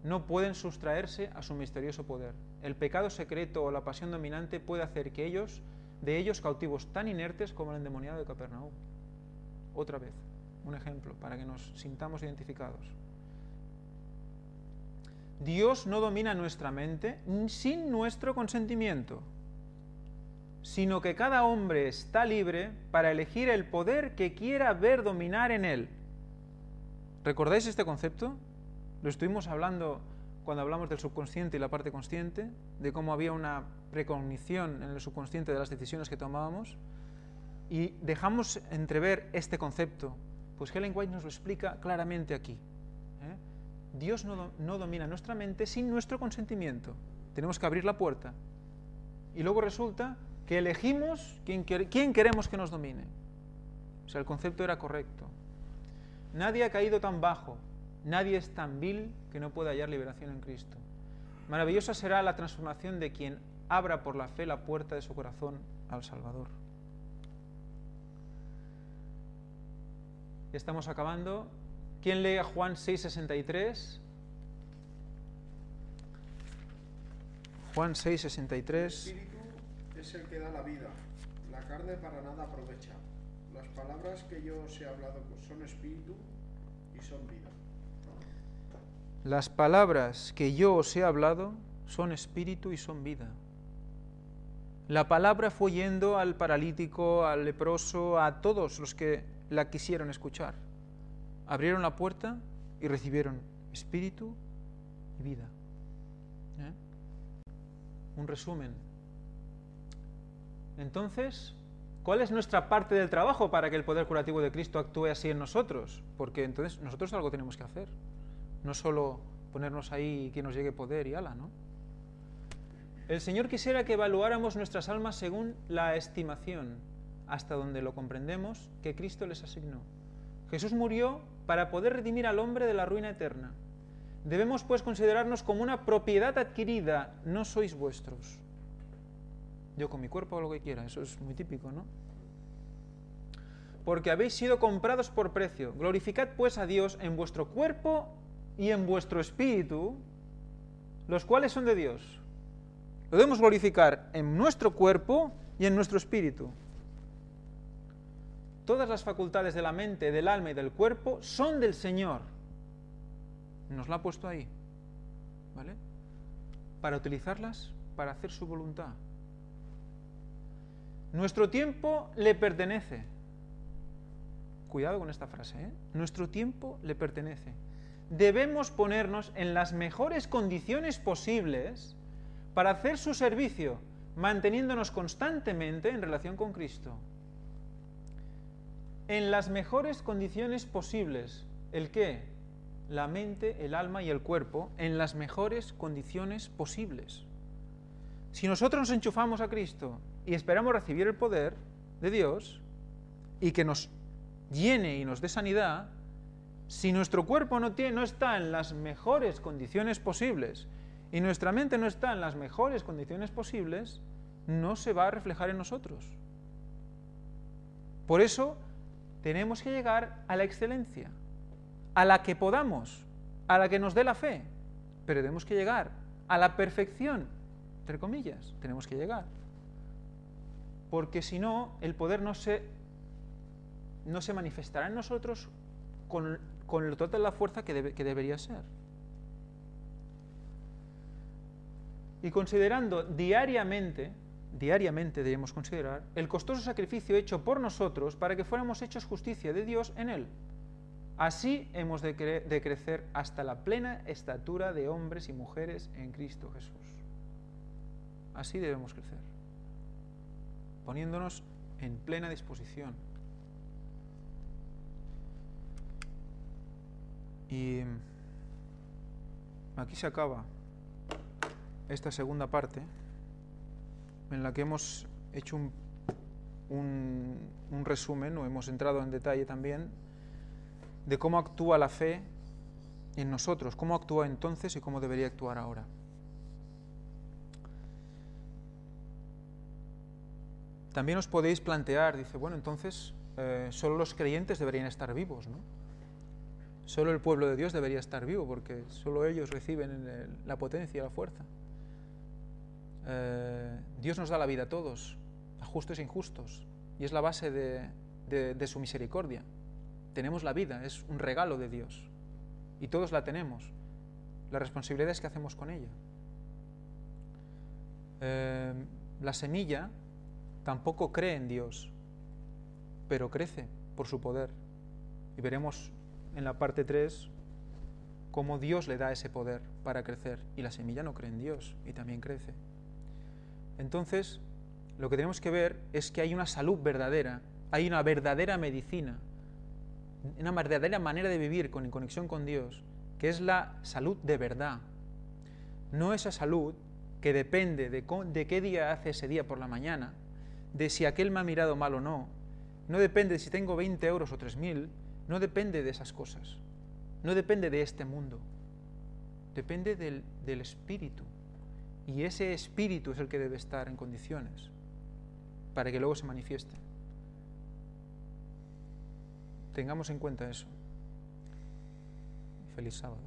No pueden sustraerse a su misterioso poder. El pecado secreto o la pasión dominante puede hacer de ellos cautivos tan inertes como el endemoniado de Capernaum. Otra vez, un ejemplo para que nos sintamos identificados. Dios no domina nuestra mente sin nuestro consentimiento, sino que cada hombre está libre para elegir el poder que quiera ver dominar en él. ¿Recordáis este concepto? Lo estuvimos hablando cuando hablamos del subconsciente y la parte consciente, de cómo había una precognición en el subconsciente de las decisiones que tomábamos, y dejamos entrever este concepto. Pues Ellen White nos lo explica claramente aquí. Dios no domina nuestra mente sin nuestro consentimiento. Tenemos que abrir la puerta. Y luego resulta que elegimos quién queremos que nos domine. O sea, el concepto era correcto. Nadie ha caído tan bajo, nadie es tan vil que no pueda hallar liberación en Cristo. Maravillosa será la transformación de quien abra por la fe la puerta de su corazón al Salvador. Estamos acabando. ¿Quién lee Juan 6:63? Juan 6:63. El Espíritu es el que da la vida, la carne para nada aprovecha. Las palabras que yo os he hablado son espíritu y son vida. Las palabras que yo os he hablado son espíritu y son vida. La palabra fue yendo al paralítico, al leproso, a todos los que la quisieron escuchar. Abrieron la puerta y recibieron espíritu y vida. Un resumen. Entonces, ¿cuál es nuestra parte del trabajo para que el poder curativo de Cristo actúe así en nosotros? Porque entonces nosotros algo tenemos que hacer. No solo ponernos ahí y que nos llegue poder y ala, ¿no? El Señor quisiera que evaluáramos nuestras almas según la estimación, hasta donde lo comprendemos, que Cristo les asignó. Jesús murió para poder redimir al hombre de la ruina eterna. Debemos, pues, considerarnos como una propiedad adquirida, no sois vuestros. Yo con mi cuerpo hago lo que quiera, eso es muy típico, ¿no? Porque habéis sido comprados por precio. Glorificad, pues, a Dios en vuestro cuerpo y en vuestro espíritu, los cuales son de Dios. Lo debemos glorificar en nuestro cuerpo y en nuestro espíritu. Todas las facultades de la mente, del alma y del cuerpo son del Señor. Nos la ha puesto ahí, ¿vale? Para utilizarlas, para hacer su voluntad. Nuestro tiempo le pertenece. Cuidado con esta frase, ¿eh? Nuestro tiempo le pertenece. Debemos ponernos en las mejores condiciones posibles para hacer su servicio, manteniéndonos constantemente en relación con Cristo. En las mejores condiciones posibles. ¿El qué? La mente, el alma y el cuerpo, en las mejores condiciones posibles. Si nosotros nos enchufamos a Cristo y esperamos recibir el poder de Dios y que nos llene y nos dé sanidad, si nuestro cuerpo no está en las mejores condiciones posibles y nuestra mente no está en las mejores condiciones posibles, no se va a reflejar en nosotros. Por eso tenemos que llegar a la excelencia, a la que podamos, a la que nos dé la fe, pero tenemos que llegar a la perfección, entre comillas, tenemos que llegar. Porque si no, el poder no se manifestará en nosotros con toda la fuerza que debería ser. Y considerando diariamente debemos considerar el costoso sacrificio hecho por nosotros para que fuéramos hechos justicia de Dios en Él. Así hemos de crecer hasta la plena estatura de hombres y mujeres en Cristo Jesús. Así debemos crecer, poniéndonos en plena disposición. Y aquí se acaba esta segunda parte, en la que hemos hecho un resumen, o hemos entrado en detalle también, de cómo actúa la fe en nosotros, cómo actúa entonces y cómo debería actuar ahora. También os podéis plantear, dice, bueno, entonces solo los creyentes deberían estar vivos, ¿no? Solo el pueblo de Dios debería estar vivo, porque solo ellos reciben la potencia y la fuerza. Dios nos da la vida a todos, a justos e injustos, y es la base de su misericordia. Tenemos la vida, es un regalo de Dios, y todos la tenemos. La responsabilidad es qué hacemos con ella. La semilla tampoco cree en Dios, pero crece por su poder. Y veremos en la parte 3 cómo Dios le da ese poder para crecer. Y la semilla no cree en Dios y también crece. Entonces, lo que tenemos que ver es que hay una salud verdadera, hay una verdadera medicina, una verdadera manera de vivir en conexión con Dios, que es la salud de verdad. No esa salud que depende de qué día hace ese día por la mañana, de si aquel me ha mirado mal o no, no depende de si tengo 20 euros o 3.000, no depende de esas cosas, no depende de este mundo, depende del espíritu, y ese espíritu es el que debe estar en condiciones para que luego se manifieste. Tengamos en cuenta eso. Feliz sábado.